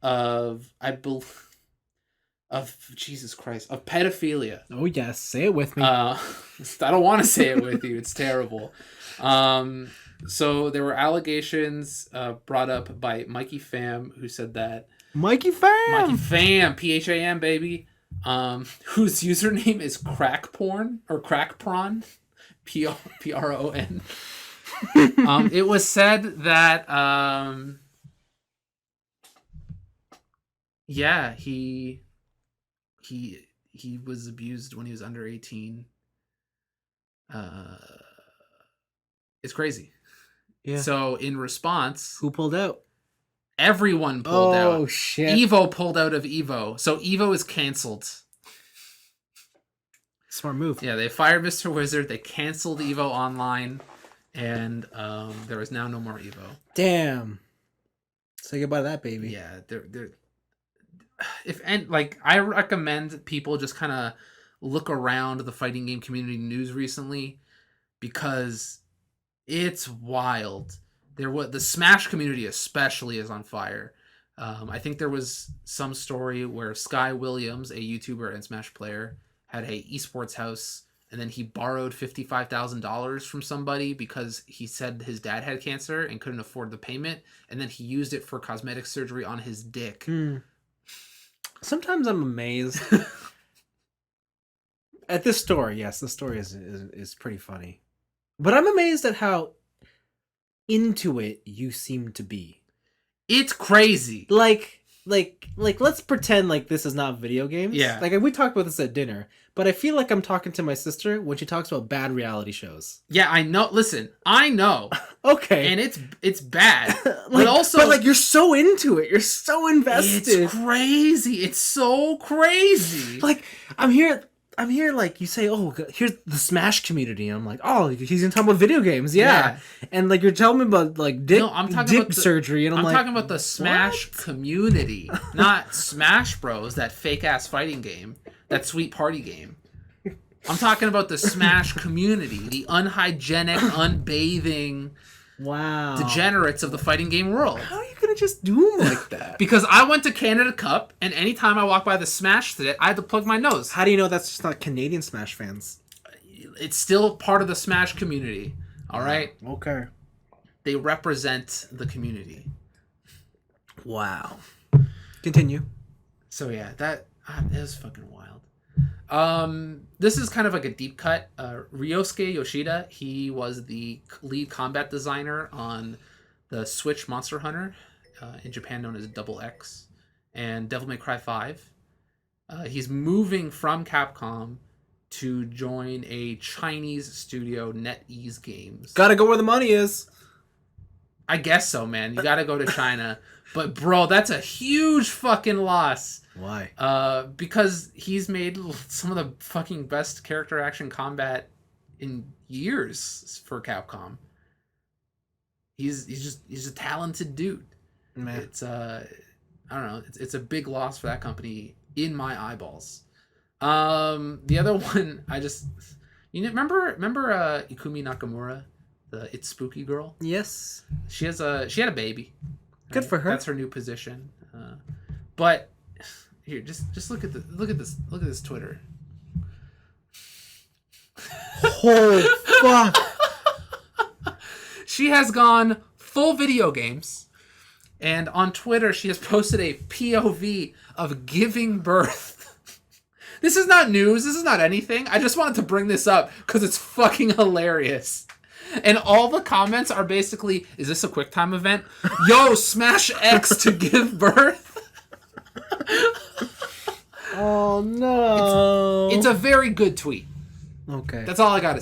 of Jesus Christ, of pedophilia. Oh yes, say it with me. I don't want to say it with you. It's terrible. So there were allegations brought up by Mikey Pham, who said that Mikey Pham. Mikey Pham, Pham, baby, whose username is crack porn or crack prawn, Pron. It was said that yeah, he was abused when he was under 18. It's crazy. Yeah. So in response, Who pulled out? everyone pulled out. Oh shit. Evo pulled out of Evo. So Evo is canceled. Smart move. Yeah, they fired Mr. Wizard. They canceled Evo Online, and there is now no more Evo. Damn. Say goodbye to that baby. Yeah, I recommend people just kind of look around the fighting game community news recently, because it's wild. The Smash community especially is on fire. I think there was some story where Sky Williams, a YouTuber and Smash player, had a esports house, and then he borrowed $55,000 from somebody because he said his dad had cancer and couldn't afford the payment, and then he used it for cosmetic surgery on his dick. Sometimes I'm amazed at this story. Yes, the story is pretty funny, but I'm amazed at how into it you seem to be. It's crazy. Like let's pretend like this is not video games. Yeah. Like we talked about this at dinner, but I feel like I'm talking to my sister when she talks about bad reality shows. Yeah, I know. Listen, I know. Okay. And it's bad. But you're so into it. You're so invested. It's crazy. It's so crazy. Like I'm here like you say, oh, here's the Smash community. And I'm like, oh, he's gonna talk about video games, yeah. And like you're telling me about like dick surgery, and I'm like, talking about the Smash community, not Smash Bros, that fake ass fighting game, that sweet party game. I'm talking about the Smash community, the unhygienic, unbathing, wow, degenerates of the fighting game world. How are you gonna just do them like that? Because I went to Canada Cup, and anytime I walk by the Smash set, I had to plug my nose. How do you know that's just not Canadian Smash fans? It's still part of the Smash community. All right. Okay. They represent the community. Wow. Continue. So yeah, that is fucking wild. This is kind of like a deep cut. Ryosuke Yoshida, he was the lead combat designer on the Switch Monster Hunter, in Japan known as Double X, and Devil May Cry 5. He's moving from Capcom to join a Chinese studio, NetEase Games. Gotta go where the money is. I guess so, man. You gotta go to China. But bro, that's a huge fucking loss. Why? Because he's made some of the fucking best character action combat in years for Capcom. He's a talented dude. Man. It's I don't know. It's a big loss for that company in my eyeballs. The other one, remember Ikumi Nakamura, the It's Spooky girl? Yes. She had a baby. Good for her. That's her new position. But here, just look at this Twitter. Oh fuck! She has gone full video games, and on Twitter she has posted a POV of giving birth. This is not news. This is not anything. I just wanted to bring this up because it's fucking hilarious. And all the comments are basically, is this a QuickTime event? Yo, smash X to give birth. Oh no! It's a very good tweet. Okay. That's all I got.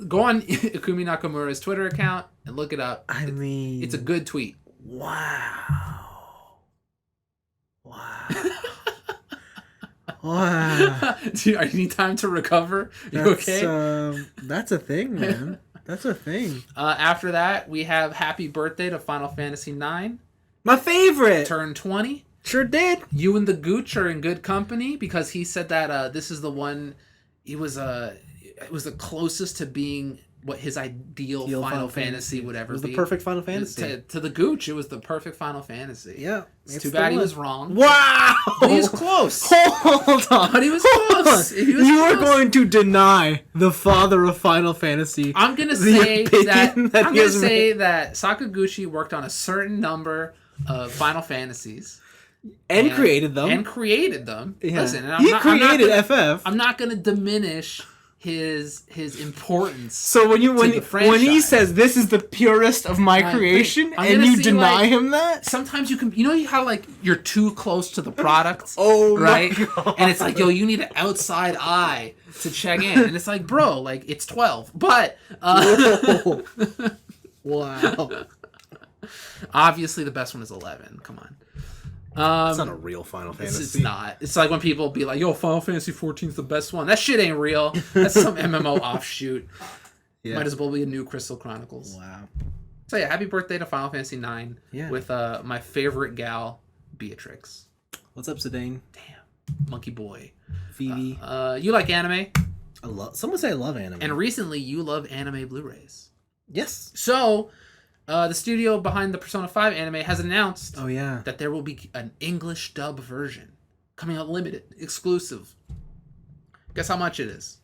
Go on Ikumi Nakamura's Twitter account and look it up. I mean, it's a good tweet. Wow. Wow. Wow. Do you need time to recover? You okay? That's a thing, man. That's a thing. After that, we have Happy Birthday to Final Fantasy IX. My favorite! Turned 20. Sure did. You and the Gooch are in good company because he said that this is the one. It was the closest to being what his ideal Final Fantasy would ever be. It was the perfect Final Fantasy. To the Gooch, it was the perfect Final Fantasy. Yeah. It's too bad he was wrong. Wow! But he was close. Hold on. But he was close. You are going to deny the father of Final Fantasy. I'm going to say that Sakaguchi worked on a certain number of Final Fantasies. And created them. Yeah. Listen, he created FF. I'm not going to diminish his importance. So when he says this is the purest of my creation, and you deny him that, sometimes you can, how like you're too close to the product, right? And it's like, yo, you need an outside eye to check in, and it's like, bro, like it's 12, but wow. Obviously, the best one is 11. Come on. It's not a real Final Fantasy. It's not. It's like when people be like, yo, Final Fantasy 14 is the best one. That shit ain't real. That's some MMO offshoot. Yeah. Might as well be a new Crystal Chronicles. Wow. So yeah, happy birthday to Final Fantasy 9 with my favorite gal, Beatrix. What's up, Zidane? Damn. Monkey Boy. Phoebe. You like anime? Someone say I love anime. And recently you love anime Blu-rays. Yes. So... the studio behind the Persona 5 anime has announced that there will be an English dub version coming out limited, exclusive. Guess how much it is?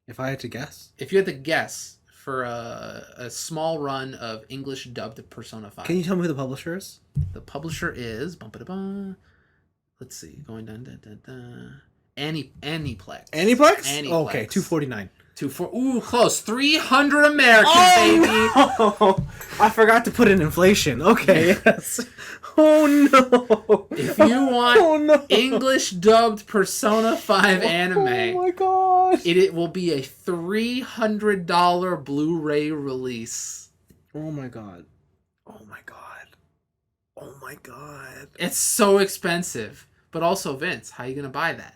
If I had to guess? If you had to guess for a small run of English dubbed Persona 5. Can you tell me who the publisher is? The publisher is... Let's see. Going down... Aniplex. Aniplex? Oh, okay, $249. Ooh, close. 300 American, baby. No. I forgot to put in inflation. Okay, yes. Oh no. If you want English dubbed Persona 5 anime, oh my god, it will be a $300 Blu-ray release. Oh my god. Oh my god. Oh my god. It's so expensive. But also, Vince, how are you gonna buy that?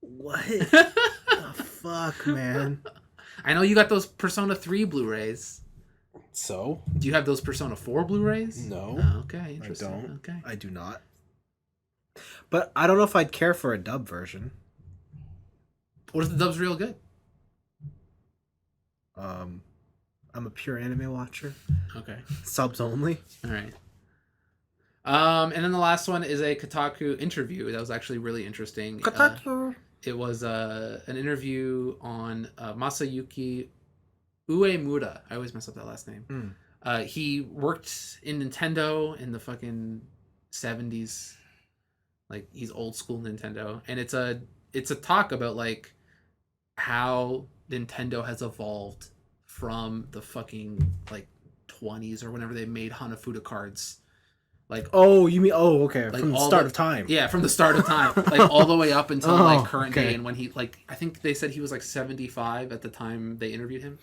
What the fuck, man? I know you got those Persona 3 Blu-rays. So? Do you have those Persona 4 Blu-rays? No. Oh, okay, interesting. I don't. Okay. I do not. But I don't know if I'd care for a dub version. What if the dub's real good? I'm a pure anime watcher. Okay. Subs only. All right. And then the last one is a Kotaku interview that was actually really interesting. Kotaku. It was an interview on Masayuki Uemura. I always mess up that last name. He worked in Nintendo in the fucking 70s. Like, he's old school Nintendo. And it's a talk about, like, how Nintendo has evolved from the fucking, like, 20s or whenever they made Hanafuda cards. Like, okay, like from the start of time. Yeah, from the start of time, like all the way up until like current day, and when he I think they said he was like 75 at the time they interviewed him.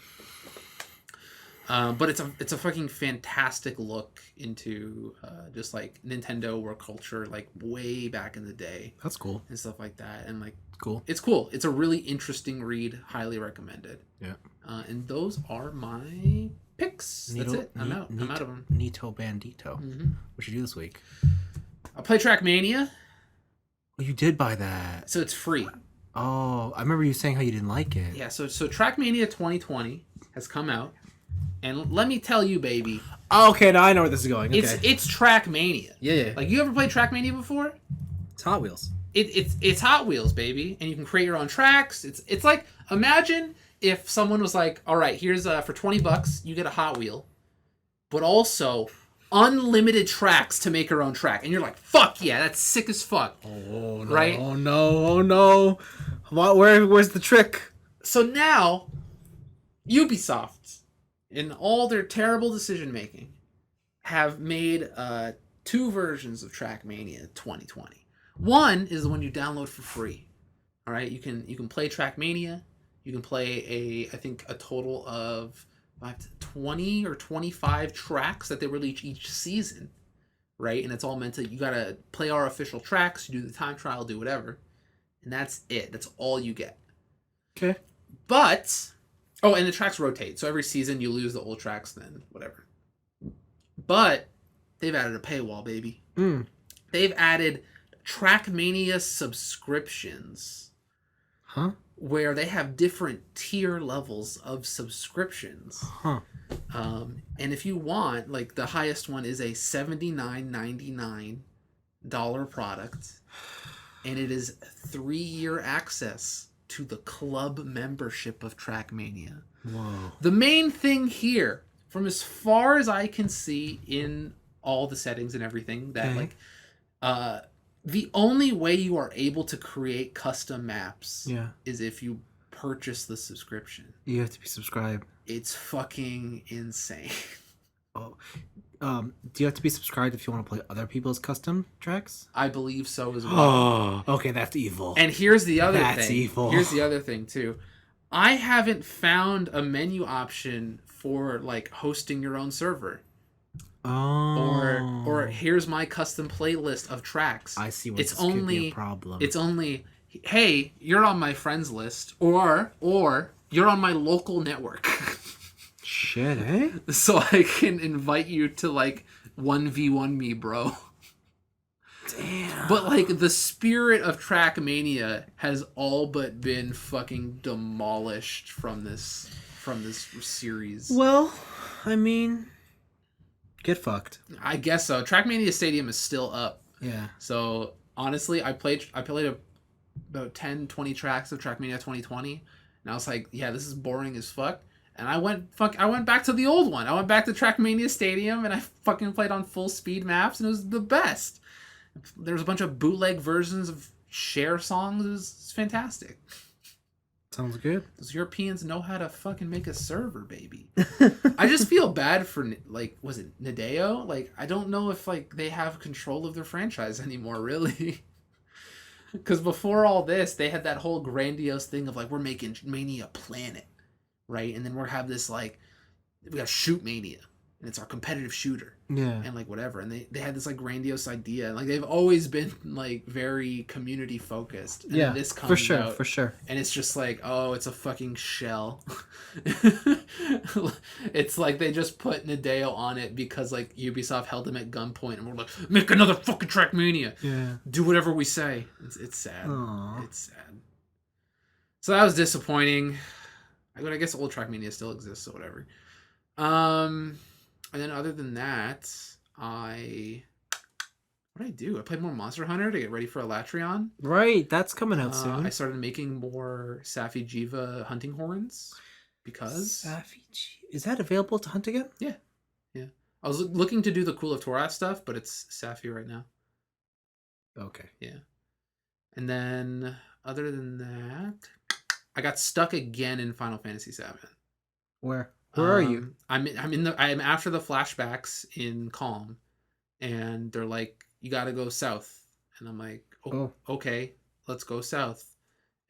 But it's a fucking fantastic look into just like Nintendo work culture, like way back in the day. That's cool and stuff like that, and like cool. It's cool. It's a really interesting read. Highly recommended. Yeah. And those are my picks. That's it. I'm out of them. Nito Bandito. Mm-hmm. What'd you do this week? I play Trackmania. Oh, you did buy that. So it's free. Oh, I remember you saying how you didn't like it. Yeah, so Trackmania 2020 has come out, and let me tell you, baby, Oh, okay, now I know where this is going. Okay. it's Trackmania. Yeah. Like, you ever played Trackmania before? It's Hot Wheels. It's Hot Wheels, baby, and you can create your own tracks. It's like, imagine if someone was like, all right, here's for $20 you get a Hot Wheel, but also unlimited tracks to make your own track, and you're like, fuck yeah, that's sick as fuck. Oh no! Right? Oh no! Oh no! Where's the trick? So now, Ubisoft, in all their terrible decision making, have made 2 versions of Trackmania 2020. One is the one you download for free. All right, you can play Trackmania. You can play I think a total of 20 or 25 tracks that they release each season, right? And it's all meant to, you gotta play our official tracks, you do the time trial, do whatever, and that's it. That's all you get. Okay. But and the tracks rotate, so every season you lose the old tracks, then whatever. But they've added a paywall, baby. They've added Trackmania subscriptions. Huh? Where they have different tier levels of subscriptions. Huh. And if you want, like, the highest one is a $79.99 product, and it is 3-year access to the club membership of Trackmania. Whoa. The main thing here, from as far as I can see in all the settings and everything, that like the only way you are able to create custom maps is if you purchase the subscription. You have to be subscribed. It's fucking insane. Oh. Do you have to be subscribed if you want to play other people's custom tracks? I believe so as well. Oh, okay, that's evil. And here's the other thing. That's evil. Here's the other thing too. I haven't found a menu option for like hosting your own server. Oh. Or here's my custom playlist of tracks. I see what it's this only could be a problem. It's only, hey, you're on my friends list, or you're on my local network. Shit, eh? So I can invite you to like 1v1 me, bro. Damn. But like the spirit of Trackmania has all but been fucking demolished from this series. Well, I mean, get fucked. I guess so. Trackmania Stadium is still up. Yeah. So honestly, I played about 10, 20 tracks of Trackmania 2020, and I was like, yeah, this is boring as fuck. And I went back to the old one. I went back to Trackmania Stadium, and I fucking played on full speed maps, and it was the best. There was a bunch of bootleg versions of Cher songs. It was fantastic. Sounds good. Those Europeans know how to fucking make a server, baby. I just feel bad for, like, was it Nadeo? Like, I don't know if, like, they have control of their franchise anymore, really. Because before all this, they had that whole grandiose thing of, like, we're making Mania Planet, right? And then we'll have this, like, we got Shoot Mania, and it's our competitive shooter. Yeah. And, like, whatever. And they had this, like, grandiose idea. And, like, they've always been, like, very community-focused. And then this comes out, for sure. and it's just like, oh, it's a fucking shell. It's like they just put Nadeo on it because, like, Ubisoft held him at gunpoint, and we're like, make another fucking Trackmania. Yeah. Do whatever we say. It's sad. Aww. It's sad. So that was disappointing. I mean, I guess old Trackmania still exists, so whatever. And then other than that, what did I do? I played more Monster Hunter to get ready for Elatrion. Right, that's coming out soon. I started making more Safi Jiva hunting horns because Is that available to hunt again? Yeah. I was looking to do the Cool of Torah stuff, but it's Safi right now. Okay. Yeah. And then other than that, I got stuck again in Final Fantasy VII. Where are you? I'm after the flashbacks in Calm, and they're like, you got to go south, and I'm like, okay, let's go south.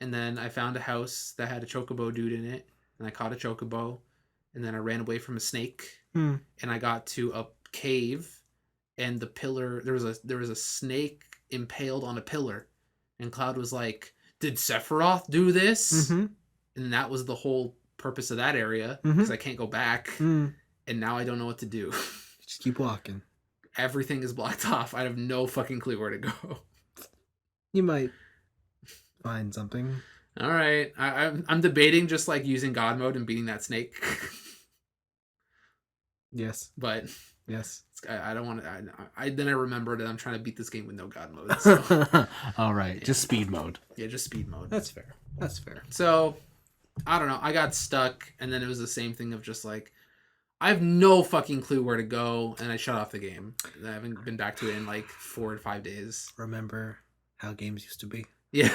And then I found a house that had a chocobo dude in it, and I caught a chocobo, and then I ran away from a snake, and I got to a cave, and the pillar there was a snake impaled on a pillar, and Cloud was like, did Sephiroth do this? And that was the whole purpose of that area, because I can't go back, and now I don't know what to do. Just keep walking. Everything is blocked off. I have no fucking clue where to go. You might find something. All right. I'm debating just like using God mode and beating that snake. Yes. But Yes. I don't want to. I then I remembered that I'm trying to beat this game with no God mode. So All right. Just speed mode. yeah, just speed mode. That's fair. That's fair. So I don't know. I got stuck, and then it was the same thing of just like I have no fucking clue where to go, and I shut off the game. I haven't been back to it in like 4 to 5 days. Remember how games used to be? Yeah.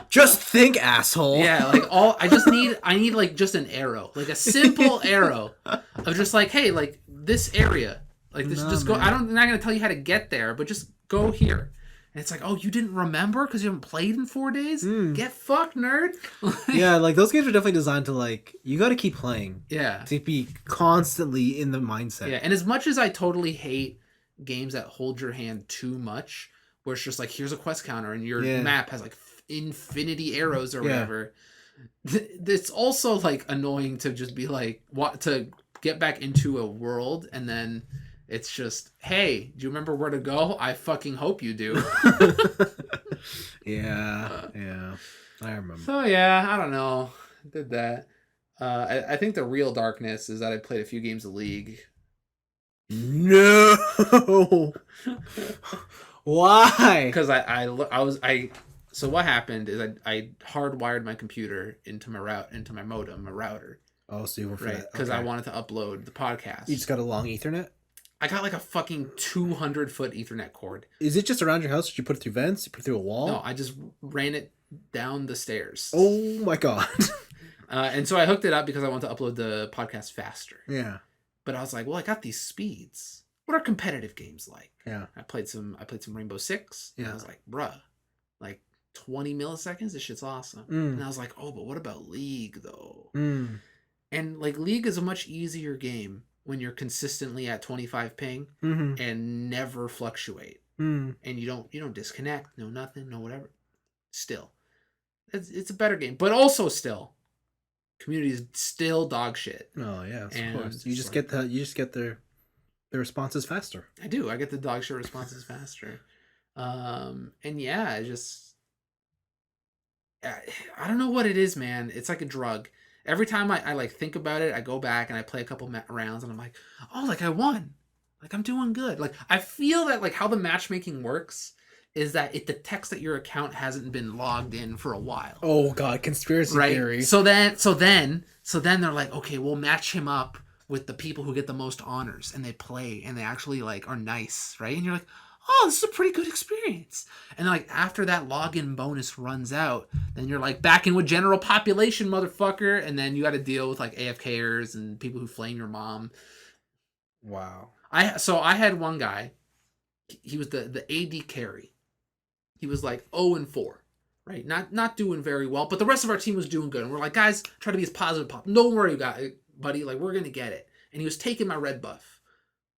Just think, asshole. Yeah, like I need like just an arrow, like a simple arrow of just like, hey, like this area, like this, Nah, just go. man. I'm not gonna tell you how to get there, but just go here. And it's like, oh, you didn't remember because you haven't played in 4 days? Get fucked, nerd. Yeah, like those games are definitely designed to like you got to keep playing Yeah. to be constantly in the mindset. Yeah, and as much as I totally hate games that hold your hand too much, where it's just like, here's a quest counter and your Yeah. map has like infinity arrows or Yeah. whatever. It's also like annoying to just be like, what to get back into a world and then it's just, hey, do you remember where to go? I fucking hope you do. Yeah, I remember. So yeah, I don't know. Did that. I think the real darkness is that I played a few games of League. No. Why? Because so what happened is I hardwired my computer into my modem, my router, Oh, so you went for right? that. Because I Okay. wanted to upload the podcast. You just got a long Ethernet. I got like a fucking 200-foot Ethernet cord. Is it just around your house? Did you put it through vents? You put it through a wall? No, I just ran it down the stairs. Oh my god. And so I hooked it up because I wanted to upload the podcast faster. Yeah. But I was like, well, I got these speeds. What are competitive games like? Yeah. I played some Rainbow Six. And Yeah. I was like, bruh, like 20 milliseconds, this shit's awesome. Mm. And I was like, oh, but what about League though? Mm. And like League is a much easier game when you're consistently at 25 ping Mm-hmm. and never fluctuate. Mm. And you don't disconnect, no nothing, no whatever. Still. It's a better game. But also still, community is still dog shit. Oh yeah, of And course. You it's just like- get the responses faster. I do. I get the dog shit responses faster. And yeah, I don't know what it is, man. It's like a drug. Every time I like think about it, I go back and I play a couple rounds and I'm like, oh, like I won. Like I'm doing good. Like I feel that like how the matchmaking works is that it detects that your account hasn't been logged in for a while. Oh god, conspiracy Right. theory. So then they're like, okay, we'll match him up with the people who get the most honors and they play and they actually like are nice, right? And you're like, oh, this is a pretty good experience. And like after that login bonus runs out, then you're like back in with general population, motherfucker. And then you got to deal with like AFKers and people who flame your mom. Wow. I had one guy. He was the AD carry. He was like 0-4, right? Not doing very well, but the rest of our team was doing good. And we're like, guys, try to be as positive as possible. Don't worry, buddy. Like we're gonna get it. And he was taking my red buff,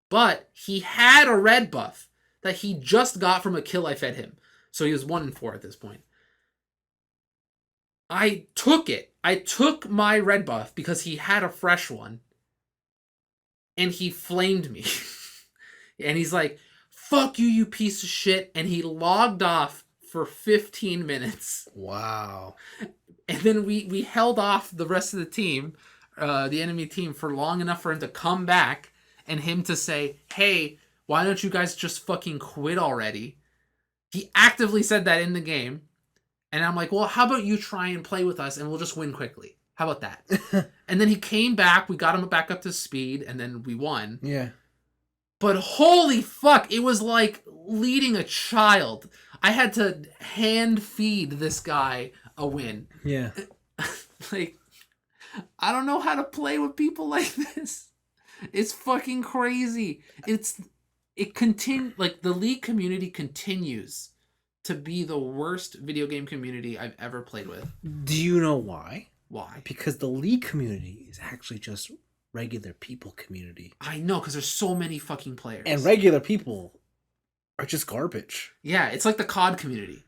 but he had a red buff that he just got from a kill I fed him. So he was 1-4 at this point. I took it. I took my red buff because he had a fresh one. And he flamed me. And he's like, fuck you, you piece of shit. And he logged off for 15 minutes. Wow. And then we held off the rest of the team, the enemy team, for long enough for him to come back and him to say, hey, why don't you guys just fucking quit already? He actively said that in the game. And I'm like, well, how about you try and play with us and we'll just win quickly? How about that? And then he came back. We got him back up to speed and then we won. Yeah. But holy fuck, it was like leading a child. I had to hand feed this guy a win. Yeah. Like, I don't know how to play with people like this. It's fucking crazy. Like the League community continues to be the worst video game community I've ever played with. Do you know why? Why? Because the League community is actually just regular people community. I know, because there's so many fucking players. And regular people are just garbage. Yeah, it's like the COD community,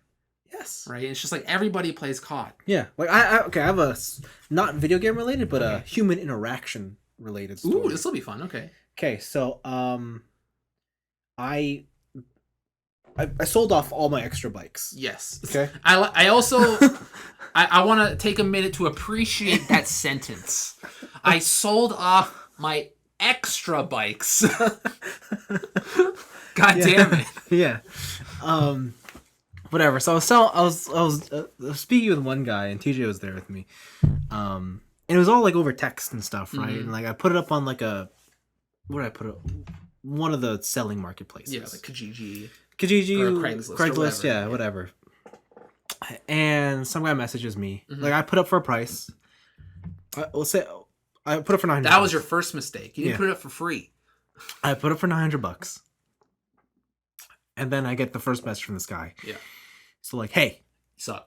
Yes. right? It's just like everybody plays COD. Yeah. Like I have a not video game related, but a human interaction related story. Ooh, this will be fun. Okay. Okay, so I I sold off all my extra bikes. Yes. Okay. I also I want to take a minute to appreciate that sentence. I sold off my extra bikes. God damn it. Yeah. Whatever. So I was speaking with one guy, and TJ was there with me. And it was all like over text and stuff, right? Mhm. And like I put it up on like where did I put it? One of the selling marketplaces. Yeah, like Kijiji. Kijiji, Or Craigslist or yeah, whatever. And some guy messages me. Like I put up for a price. Let's say I put up for $900. That was your first mistake. You didn't Yeah. put it up for free. I put up for $900. And then I get the first message from this guy. Yeah. So like, hey. Suck.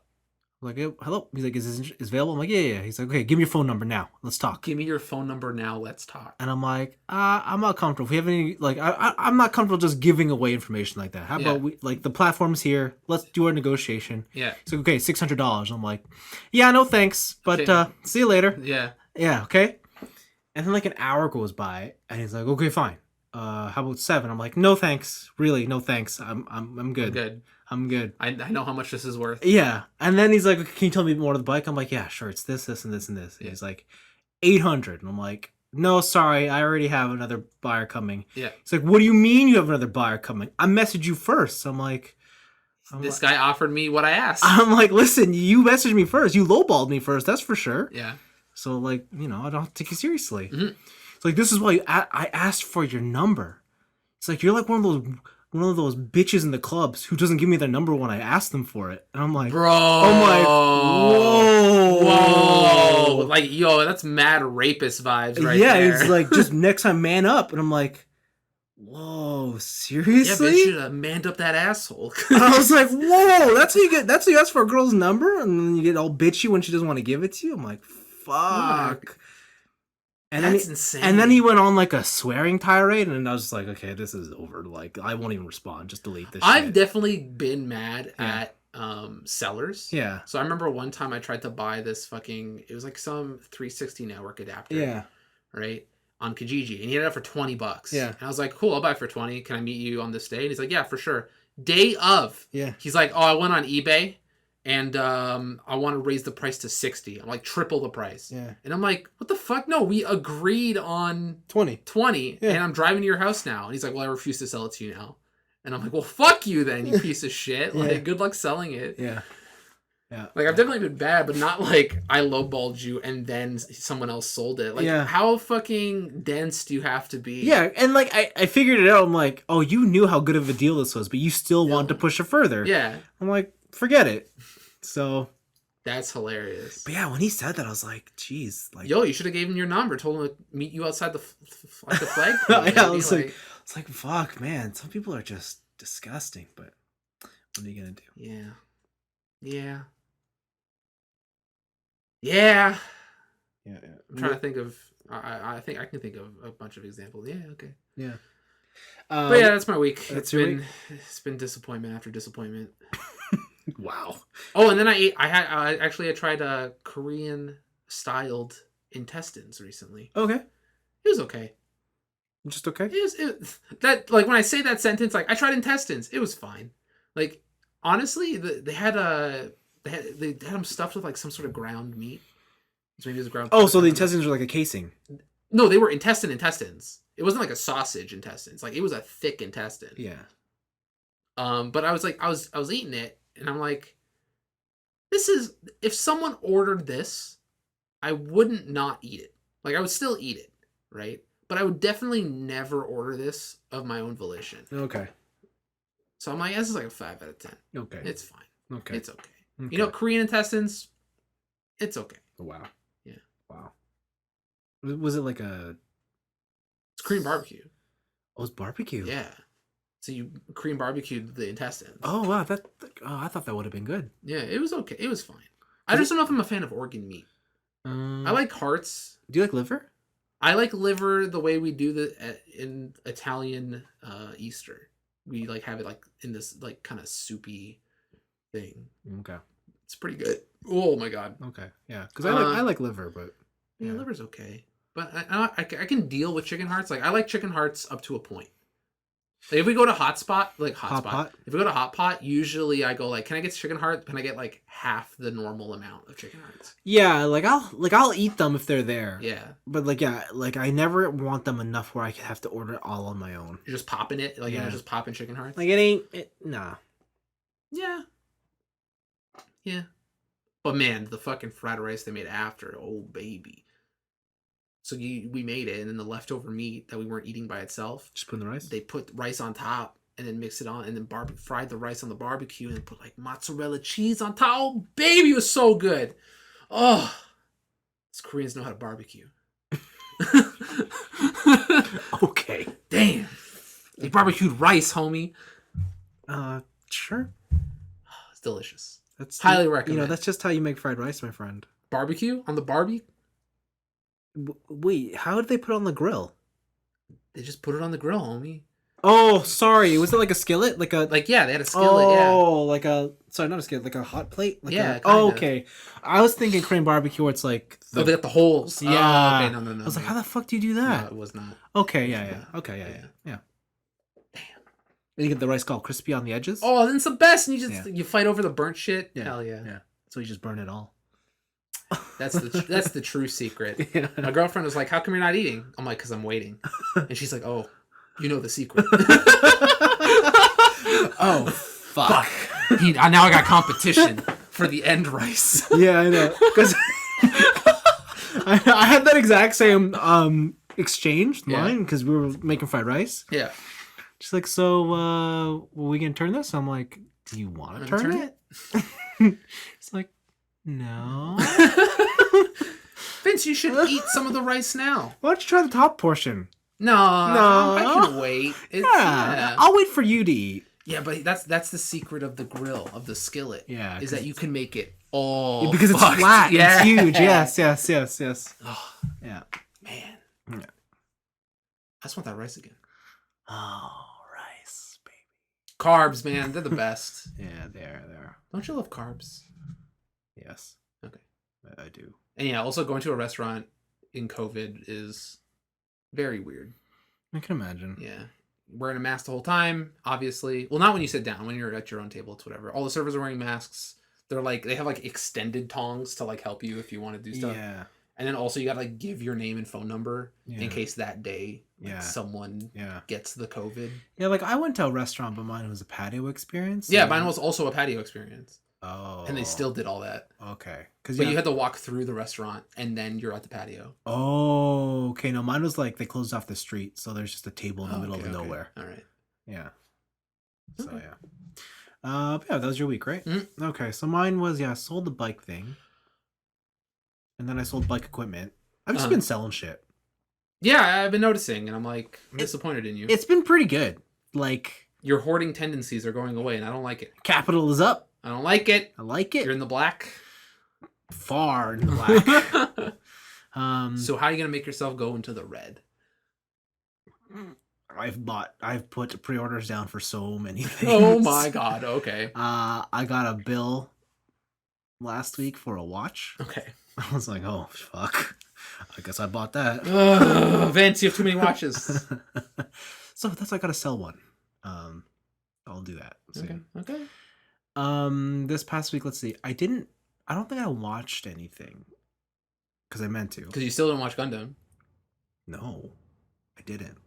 I'm like, hey, hello. He's like, is this available? I'm like, yeah. He's like, okay, give me your phone number now. Let's talk. Give me your phone number now. Let's talk. And I'm like, I'm not comfortable. If we have any, like, I'm not comfortable just giving away information like that. How about we, like, the platform's here. Let's do our negotiation. Yeah. So, okay, $600. I'm like, yeah, no thanks. But see you later. Yeah. Yeah, okay. And then like an hour goes by, and he's like, okay, fine. How about 7? I'm like, no thanks. Really, no thanks. I'm good. I'm good. I know how much this is worth. Yeah. And then he's like, can you tell me more of the bike? I'm like, yeah, sure. It's this, and this, and this. And he's like, 800. And I'm like, no, sorry. I already have another buyer coming. Yeah. He's like, what do you mean you have another buyer coming? I messaged you first. I'm like, This guy offered me what I asked. I'm like, listen, you messaged me first. You lowballed me first. That's for sure. Yeah. So like, I don't take you seriously. Mhm. It's like, this is why I asked for your number. It's like, you're like one of those bitches in the clubs who doesn't give me their number when I ask them for it. And I'm like, Bro. I'm like, whoa. Like, yo, that's mad rapist vibes right yeah, there. it's like, just next time, man up. And I'm like, whoa, Yeah, seriously? bitch should have manned up that asshole. And I was like, whoa, that's how you ask for a girl's number? And then you get all bitchy when she doesn't want to give it to you? I'm like, fuck. And That's then insane. And then he went on like a swearing tirade, and I was just like, okay, this is over. Like, I won't even respond. Just delete this I've shit. definitely been mad at sellers. Yeah. So I remember one time I tried to buy this it was like some 360 network adapter. Yeah. Right? On Kijiji. And he had it up for $20. Yeah. And I was like, cool, I'll buy it for 20. Can I meet you on this day? And he's like, yeah, for sure. Day of. Yeah. He's like, oh, I went on eBay and I want to raise the price to 60. I'm like, triple the price. Yeah. And I'm like, what the fuck? No, we agreed on 20. 20 Yeah. and I'm driving to your house now. And he's like, well, I refuse to sell it to you now. And I'm like, well, fuck you then, you piece of shit. Like, Yeah. good luck selling it. Yeah. Yeah. Like, I've definitely been bad, but not like I lowballed you and then someone else sold it. Like, Yeah. how fucking dense do you have to be? Yeah, and like I figured it out. I'm like, oh, you knew how good of a deal this was, but you still wanted to push it further. Yeah. I'm like, forget it. So, That's hilarious. but yeah, when he said that, I was like, geez, like, Yo, you should have gave him your number, told him to meet you outside the flag. yeah, I was like, it's like, fuck, man. Some people are just disgusting, but what are you gonna do? yeah. Yeah. Yeah. Yeah, I'm trying to think of. I think I can think of a bunch of examples. Yeah, okay. Yeah. But yeah, that's my week. that's your week? It's been disappointment after disappointment. Wow. Oh, and then I tried Korean styled intestines recently. Okay. It was okay. Just okay. That like when I say that sentence, like I tried intestines, it was fine. Like honestly, they had them stuffed with like some sort of ground meat. So maybe it was ground. Oh, so the intestines are like a casing. No, they were intestines. It wasn't like a sausage intestines. Like it was a thick intestine. Yeah. But I was like, I was eating it, and I'm like, this is if someone ordered this, I wouldn't not eat it. Like I would still eat it, right? But I would definitely never order this of my own volition. Okay. So I'm like, this is like a 5 out of 10. Okay. It's fine. Okay. It's okay. Okay. You know, Korean intestines, it's okay. Wow. Yeah. Wow. Was it like a? It's Korean barbecue. Oh, it's barbecue. Yeah. So you Korean barbecued the intestines. Oh wow, I thought that would have been good. Yeah, it was okay. It was fine. I just don't know if I'm a fan of organ meat. I like hearts. Do you like liver? I like liver the way we do in Italian Easter. We like have it like in this like kind of soupy thing. Okay. It's pretty good. Oh my god. Okay. Yeah, because I like liver, but yeah, liver's okay. But I can deal with chicken hearts. Like I like chicken hearts up to a point. Like if we go to Hotspot, like Hot Hotspot. Pot? If we go to Hot Pot, usually I go like, can I get chicken heart? Can I get like half the normal amount of chicken hearts? Yeah, I'll eat them if they're there. Yeah. But like yeah, like I never want them enough where I have to order it all on my own. You're just popping it, like Yeah. you're just popping chicken hearts. Like it ain't nah. Yeah. Yeah. But man, the fucking fried rice they made after, oh baby. So we made it, and then the leftover meat that we weren't eating by itself, Just put in the rice. they put rice on top and then mix it on, and then fried the rice on the barbecue, and then put like mozzarella cheese on top. Oh baby, it was so good. Oh, these Koreans know how to barbecue. Okay. Damn, they barbecued rice, homie. Sure. It's delicious. That's Highly You recommend. know, that's just how you make fried rice, my friend. Barbecue on the Barbie. Wait, how did they put it on the grill? They just put it on the grill, homie. Oh, sorry. Was it like a skillet? Like yeah, they had a skillet. Yeah. like a sorry, not a skillet, like a hot plate. Like Yeah, Oh, kinda. okay. I was thinking Korean barbecue, where it's like. Oh, they got the holes. Yeah. Oh, okay, no. I was like, how the fuck do you do No, that? it was not. Okay, yeah. Okay, yeah. Damn. And you get the rice all crispy on the edges. Oh, then it's the best, and Yeah. you fight over the burnt shit. Yeah. Hell yeah. Yeah. So you just burn it all. That's the true secret. Yeah. My girlfriend was like, "How come you're not eating?" I'm like, "Cause I'm waiting." And she's like, "Oh, you know the secret." Oh, fuck. Now I got competition for the end rice. Yeah, I know. Because I had that exact same exchange Yeah. line because we were making fried rice. Yeah. She's like, so, are we gonna turn this? I'm like, do you want to Wanna turn turn it? It's like, no. Vince, you should eat some of the rice now. Why don't you try the top portion? No, I can wait. Yeah, I'll wait for you to eat. Yeah, but that's the secret of the grill, of the skillet. Yeah, is that you can make it all because it's fucked. flat. Yeah. It's huge. Yes. Oh, Yeah. man. Yeah. I just want that rice again. Oh, rice, baby. Carbs, man, they're the best. Yeah, there. Don't you love carbs? Yes. Okay. I do. And yeah, also going to a restaurant in COVID is very weird. I can imagine. Yeah. Wearing a mask the whole time, obviously. Well, not when you sit down. When you're at your own table, it's whatever. All the servers are wearing masks. They have like extended tongs to like help you if you want to do stuff. Yeah. And then also you gotta like give your name and phone number Yeah. in case that day Yeah. someone Yeah. gets the COVID. Yeah, like I went to a restaurant, but mine was a patio experience. Yeah, and- mine was also a patio experience. Oh. And they still did all that. Okay. But you had to walk through the restaurant and then you're at the patio. Oh, okay. No, mine was like they closed off the street, so there's just a table in the middle of Okay. nowhere. All right. Yeah. So Okay. yeah. Yeah, that was your week, right? Mhm. Okay, so mine was I sold the bike thing, and then I sold bike equipment. I've just Uh-huh. been selling shit. Yeah, I've been noticing, and I'm like, I'm disappointed in you. It's been pretty good. Like Your hoarding tendencies are going away, and I don't like it. capital is up. I don't like it. I like You're it. in the black. Far in the black. So how are you gonna make yourself go into the red? I've put pre-orders down for so many things. Oh my god. Okay. I got a bill last week for a watch. Okay. I was like, oh fuck. I guess I bought that. Ugh, Vince, you have too many watches. So that's why I gotta sell one. I'll do that soon. Okay. This past week, let's see. I don't think I watched anything. Because I meant to. Because you still didn't watch Gundam. No, I didn't.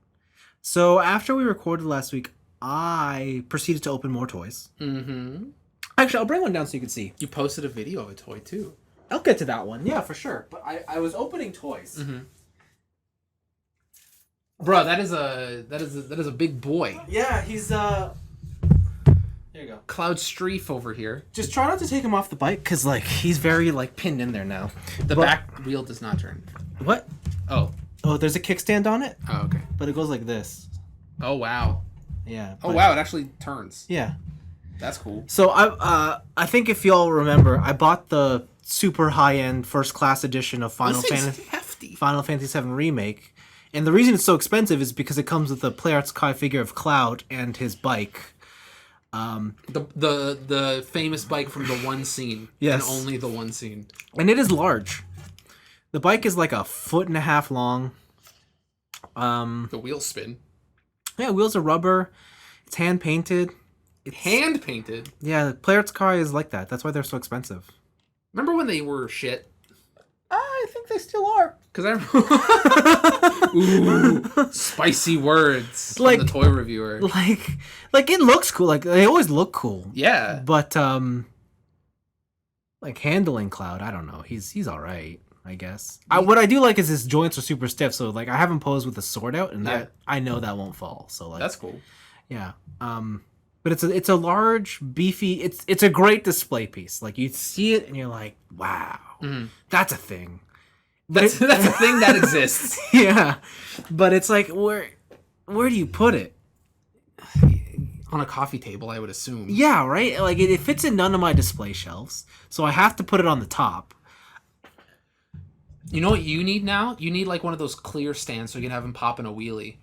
So after we recorded last week, I proceeded to open more toys. Mm-hmm. Actually, I'll bring one down so you can see. You posted a video of a toy too. I'll get to that one. Yeah, for sure. But I was opening toys. Mm-hmm. Bro, that is a big boy. Yeah, he's Here you go. Cloud Streef over here. Just try not to take him off the bike, because like he's very like pinned in there now. The back wheel does not turn. What? Oh. Oh, there's a kickstand on it, Oh, okay. but it goes like this. Oh wow. Yeah. Oh but- wow, it actually turns. Yeah. That's cool. So I think if y'all remember, I bought the super high end first class edition of Final This thing's Fantasy hefty. Final Fantasy VII Remake, and the reason it's so expensive is because it comes with the PlayArts Kai figure of Cloud and his bike. The famous bike from the one scene. Yes. And only the one scene. And it is large. The bike is like 1.5 feet long. The wheels spin. Yeah, wheels are rubber. It's hand painted. It's Hand painted. Yeah, the Player's car is like that. That's why they're so expensive. Remember when they were shit? I think they still are. Because I Ooh, spicy words Like- from the toy reviewer. Like it looks cool. Like they always look cool. Yeah. But like handling Cloud, I don't know. He's all right, I guess. What I do like is his joints are super stiff. So like I have him posed with a sword out, and that I know that won't fall. So like That's cool. yeah. But it's a large, beefy. It's a great display piece. Like you see it and you're like, wow, that's a thing. That's a thing that exists. Yeah, but it's like where do you put it? On a coffee table, I would assume. Yeah, right. Like it fits in none of my display shelves, so I have to put it on the top. You know what you need now? You need like one of those clear stands so you can have him pop in a wheelie.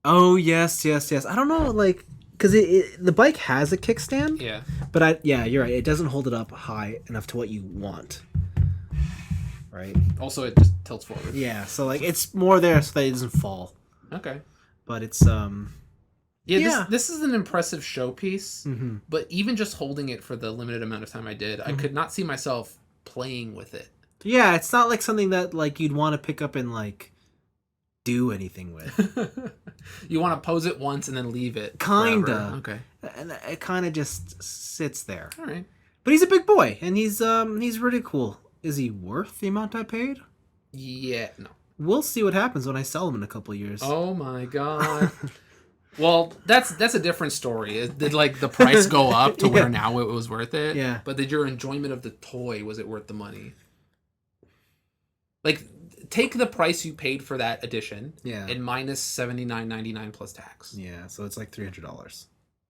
Oh yes. I don't know, like because the bike has a kickstand. Yeah. But you're right. It doesn't hold it up high enough to what you want. Right. Also, it just tilts forward. Yeah. So like it's more there so that it doesn't fall. Okay. But it's Yeah. This is an impressive showpiece. Mm-hmm. But even just holding it for the limited amount of time I did, I could not see myself playing with it. Yeah, it's not like something that like you'd want to pick up and like do anything with. You want to pose it once and then leave it. Kinda. Forever. Okay. And it kind of just sits there. All right. But he's a big boy, and he's really cool. Is he worth the amount I paid? Yeah. No. We'll see what happens when I sell him in a couple of years. Oh my god. Well, that's a different story. Did like the price go up to where now it was worth it? Yeah. But did your enjoyment of the toy, was it worth the money? Like, take the price you paid for that edition and minus $79.99 plus tax. Yeah, so it's like $300.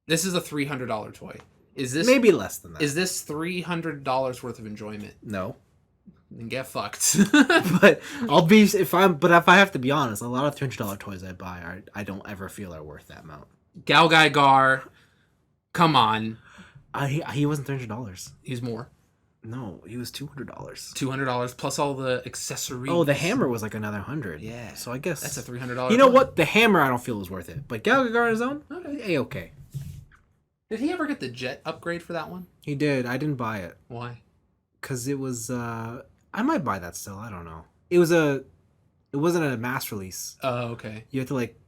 This is a $300 toy. Is this maybe less than that? Is this $300 worth of enjoyment? No. Then get fucked. But if I have to be honest, a lot of $300 toys I buy I don't ever feel are worth that amount. Gal Guy Gar, come on. He wasn't $300. He's more. No, he was $200. $200 plus all the accessories. Oh, the hammer was like another $100. Yeah. So I guess that's a $300. You know what? The hammer I don't feel is worth it, but Gal Gadot on his own, okay. Did he ever get the jet upgrade for that one? He did. I didn't buy it. Why? Because it was. I might buy that still. I don't know. It wasn't a mass release. Oh, okay. You have to like.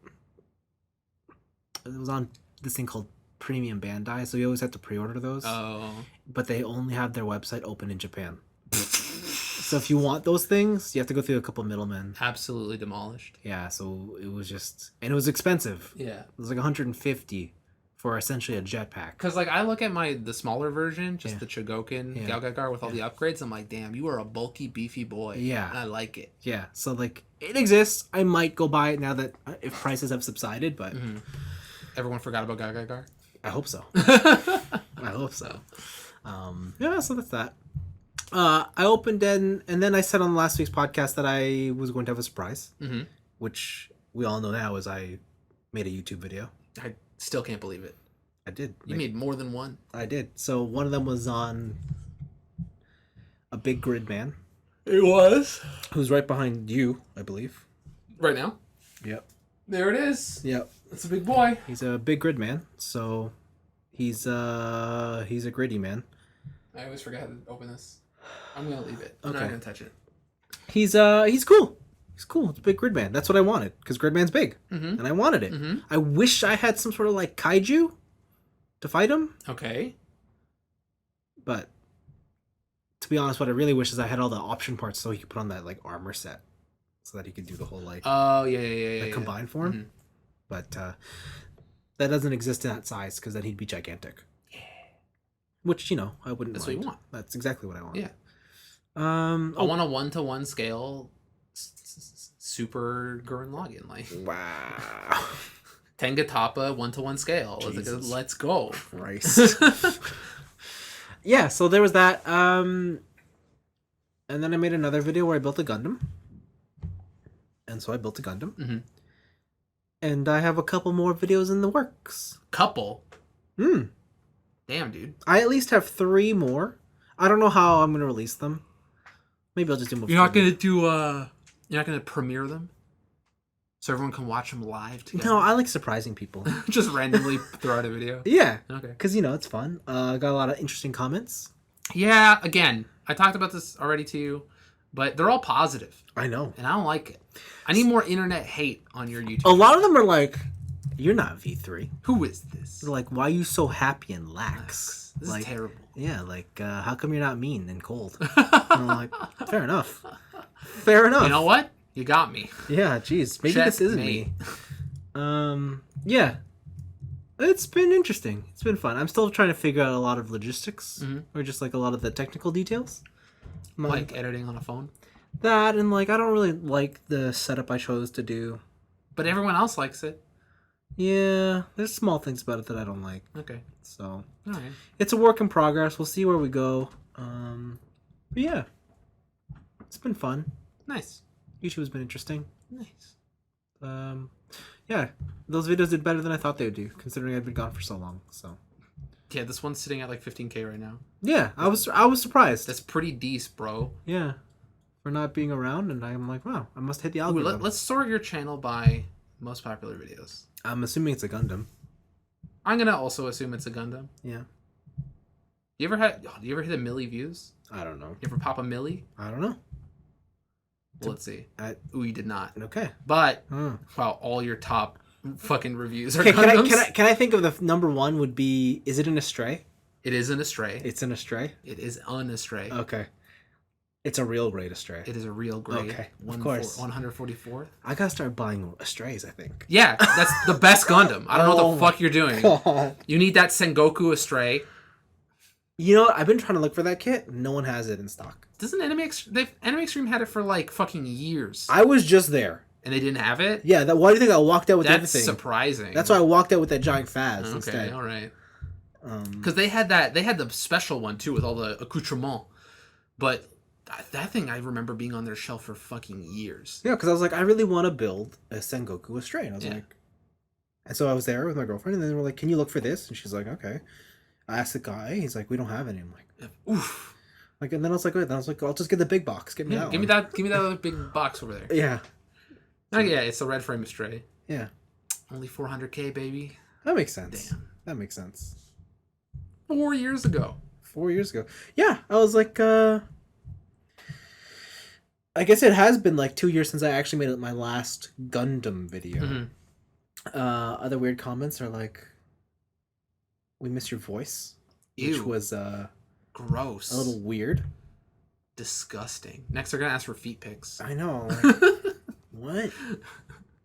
It was on this thing called Premium Bandai, so you always have to pre-order those. Oh. But they only have their website open in Japan. So if you want those things, you have to go through a couple middlemen. Absolutely demolished. Yeah, so it was just, and it was expensive. Yeah. It was like $150 for essentially a jetpack. Because like I look at the smaller version, just the Chogokin Gal Gadot with all the upgrades. I'm like, damn, you are a bulky, beefy boy. Yeah. And I like it. Yeah, so like it exists. I might go buy it now that if prices have subsided, but Everyone forgot about Gal Gadot. I hope so. I hope so. Yeah, so that's that. I opened and then I said on last week's podcast that I was going to have a surprise, which we all know now is I made a YouTube video. I still can't believe it. I did. You made more than one. I did. So one of them was on a big grid man. It was. Who's right behind you, I believe. Right now? Yep. There it is. Yep. It's a big boy. He's a big grid man, so he's a gritty man. I always forget how to open this. I'm gonna leave it. I'm not gonna touch it. He's cool. He's cool. It's a big grid man. That's what I wanted because grid man's big, and I wanted it. I wish I had some sort of like kaiju to fight him. Okay. But to be honest, what I really wish is I had all the option parts so he could put on that like armor set, so that he could do the whole like combined form. But that doesn't exist in that size because then he'd be gigantic. Yeah. Which I wouldn't. That's mind. what you want. That's exactly what I want. Yeah. I want a 1-to-1 scale. Super Gurren Lagann, like wow. Tengatappa 1-to-1 scale. Let's go. Christ. Yeah, so there was that. And then I made another video where I built a Gundam. And so I built a Gundam. And I have a couple more videos in the works. Couple? Damn, dude. I at least have 3 more. I don't know how I'm going to release them. Maybe I'll just do them. You're not going to premiere them? So everyone can watch them live together. No, I like surprising people. Just randomly throw out a video. Yeah. Okay. Because, you know, it's fun. Got a lot of interesting comments. Yeah, again, I talked about this already to you, but they're all positive, I know. and I don't like it. I need more internet hate on your YouTube. A lot of them are like, you're not V3. Who is this? They're like, why are you so happy and lax? This like, is terrible. Yeah, like, how come you're not mean and cold? And I'm like, fair enough. Fair enough. You know what? You got me. Yeah, geez. Maybe this isn't me. Yeah. It's been interesting. It's been fun. I'm still trying to figure out a lot of logistics, or just like a lot of the technical details. Like editing on a phone? That, and like, I don't really like the setup I chose to do. But everyone else likes it. Yeah, there's small things about it that I don't like. Okay. So, all right. It's a work in progress. We'll see where we go. But yeah, it's been fun. Nice. YouTube has been interesting. Nice. Yeah, those videos did better than I thought they would do, considering I've been gone for so long. So. Yeah, this one's sitting at like 15K right now. Yeah, I was surprised. That's pretty decent, bro. Yeah, for not being around, and I'm like, wow, I must hit the algorithm. Let's sort your channel by most popular videos. I'm assuming it's a Gundam. I'm gonna also assume it's a Gundam. Yeah. Do you ever hit a milli views? I don't know. You ever pop a milli? I don't know. Well, let's see. Ooh, you did not. Okay. But wow, all your top fucking reviews are okay, Gundams. can I think of the number one would be, is it an Astray? It is an Astray. It's an Astray? It is an Astray. Okay. It's a real great Astray. It is a real grade. Okay, of course. 144th. I gotta start buying Astrays, I think. Yeah, that's the best Gundam. I don't know what the fuck you're doing. God. You need that Sengoku Astray. You know what? I've been trying to look for that kit. No one has it in stock. Doesn't Anime Extreme had it for like fucking years. I was just there. And they didn't have it? Yeah, why do you think I walked out with That's everything? surprising. That's why I walked out with that giant Faz Okay, instead. all right. Because they had the special one too with all the accoutrement, but that thing I remember being on their shelf for fucking years. Yeah, because I was like, I really want to build a Sengoku Astray, and I was Yeah. like, and so I was there with my girlfriend, and then they were like, "Can you look for this?" And she's like, "Okay." I asked the guy, he's like, "We don't have any." I'm like, Oof. Like, and then I was like, wait, then I was like, I'll just get the big box. Give me Yeah, that. give me that other big box over there. Yeah. Oh yeah, it's a red frame Astray. Yeah. Only 400K, baby. That makes sense. Damn. That makes sense. 4 years ago. 4 years ago. Yeah, I was like, I guess it has been like 2 years since I actually made my last Gundam video. Mm-hmm. Other weird comments are like, we miss your voice. Which Ew. was Gross. a little weird. Disgusting. Next, they're gonna ask for feet pics. I know. Like, what?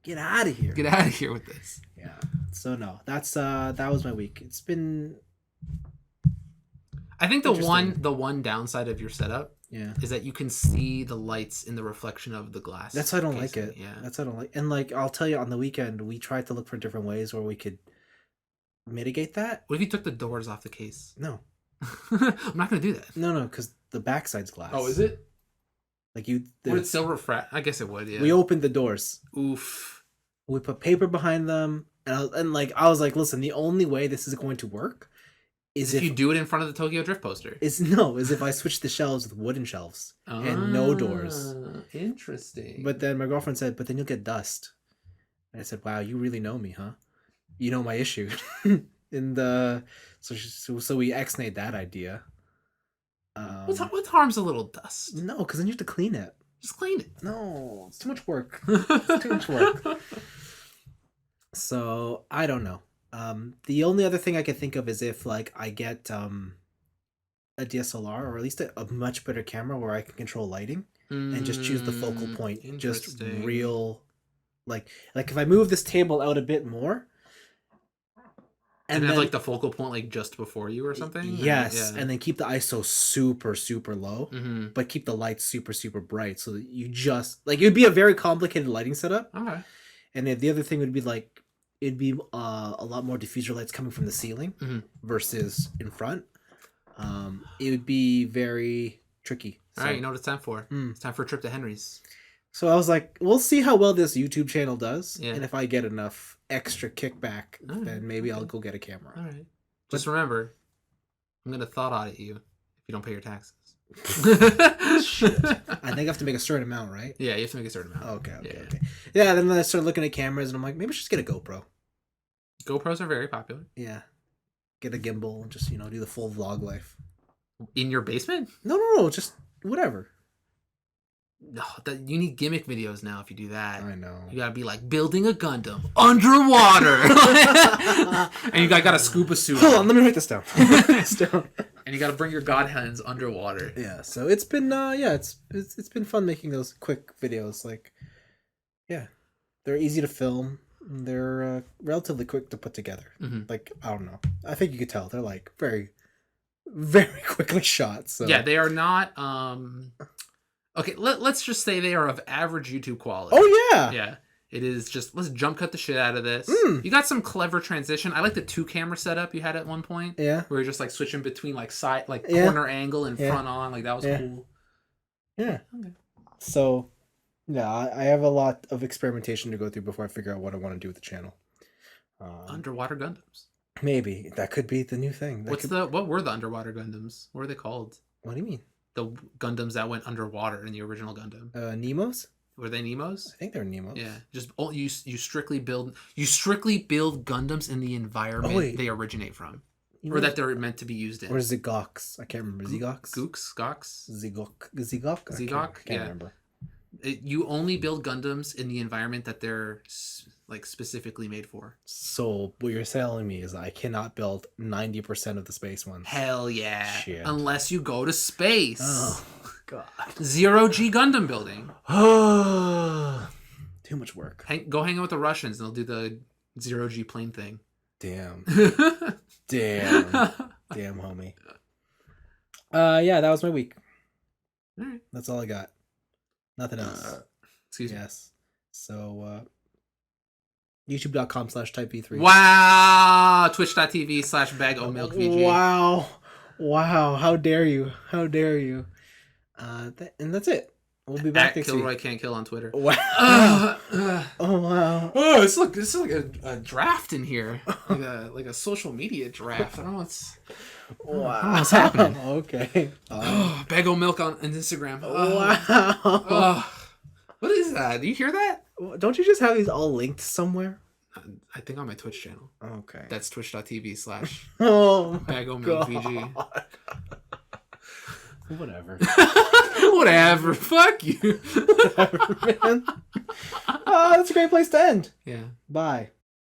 Get out of here. Get out of here with this. Yeah. So no, that was my week. It's been. I think the Interesting. one downside of your setup Yeah. is that you can see the lights in the reflection of the glass. That's why I don't like casing. it. Yeah. That's why I don't like. And like, I'll tell you, on the weekend we tried to look for different ways where we could mitigate that. What if you took the doors off the case? No. I'm not gonna do that. No, because the backside's glass. Oh, is it? Like you. Would it still refract? I guess it would. Yeah. We opened the doors. Oof. We put paper behind them, and I was like, listen, the only way this is going to work is If you do it in front of the Tokyo Drift poster. is if I switch the shelves with wooden shelves and no doors. Interesting. But then my girlfriend said, but then you'll get dust. And I said, wow, you really know me, huh? You know my issue. So we ex-nayed that idea. What harms a little dust? No, because then you have to clean it. Just clean it. No, it's too much work. It's too much work. So I don't know. The only other thing I can think of is if like I get a DSLR, or at least a much better camera where I can control lighting and just choose the focal point. Just Interesting. real, like if I move this table out a bit more, And then have like the focal point like just before you or something? Yes, Yeah. and then keep the ISO super super low, Mm-hmm. but keep the lights super super bright, so that you just like, it would be a very complicated lighting setup. Okay. And then the other thing would be like, it'd be a lot more diffuser lights coming from the ceiling versus in front. It would be very tricky. All right, you know what it's time for? Mm. It's time for a trip to Henry's. So I was like, we'll see how well this YouTube channel does, Yeah. and if I get enough extra kickback, Alright, then maybe I'll okay. go get a camera. All right. Just remember, I'm gonna thought audit you if you don't pay your taxes. Shit. I think I have to make a certain amount, right? Yeah, you have to make a certain amount. Okay. Yeah, then I started looking at cameras, and I'm like, maybe I should just get a GoPro. GoPros are very popular. Yeah. Get a gimbal and just, do the full vlog life. In your basement? No, just whatever. No, you need gimmick videos now if you do that. I know. You gotta be like building a Gundam underwater, and you gotta scuba suit. Hold on, let me write this down. And you gotta bring your god hands underwater. Yeah, so it's been it's been fun making those quick videos. Like, yeah, they're easy to film. They're relatively quick to put together. Mm-hmm. Like, I don't know. I think you could tell they're like very, very quickly shot. So yeah, they are not. Okay, let's just say they are of average YouTube quality. Oh yeah. Yeah. It is just, let's jump cut the shit out of this. Mm. You got some clever transition. I like the 2-camera setup you had at one point. Yeah. Where you're just like switching between like side, like Yeah. corner angle and Yeah. front on. Like that was Yeah. cool. Yeah. Okay. So, yeah, I have a lot of experimentation to go through before I figure out what I want to do with the channel. Underwater Gundams. Maybe that could be the new thing. What were the underwater Gundams? What were they called? What do you mean? The Gundams that went underwater in the original Gundam. Nemos? Were they Nemos? I think they're Nemos. Yeah, just you strictly build Gundams in the environment they originate from, or that they're meant to be used in. Or Zigox? I can't remember. Zigox? Gox? Zigok? Zigok? I can't Yeah. remember. You only build Gundams in the environment that they're like specifically made for. So what you're telling me is I cannot build 90% of the space ones. Hell yeah! Shit. Unless you go to space. Oh god. 0G Gundam building. Too much work. Go hang out with the Russians and they'll do the 0G plane thing. Damn. Damn, homie. Yeah, that was my week. All right. That's all I got. Nothing else. Excuse me. Yes. So, youtube.com/typeb3. Wow! Twitch.tv/bagomilkvg. Wow. How dare you? And that's it. We'll be back At next Kilroy week. Can't Kill on Twitter. Wow. Oh, Oh, wow. this is like a draft in here. Like a social media draft. I don't know what's... Wow. What's happening? Okay. Bag o' milk on Instagram. Wow. What is that? Do you hear that? Don't you just have these all linked somewhere? I think on my Twitch channel. Okay. That's twitch.tv/bagomilkvg. Oh my God. Whatever. Whatever. Fuck you. Whatever, man. That's a great place to end. Yeah. Bye.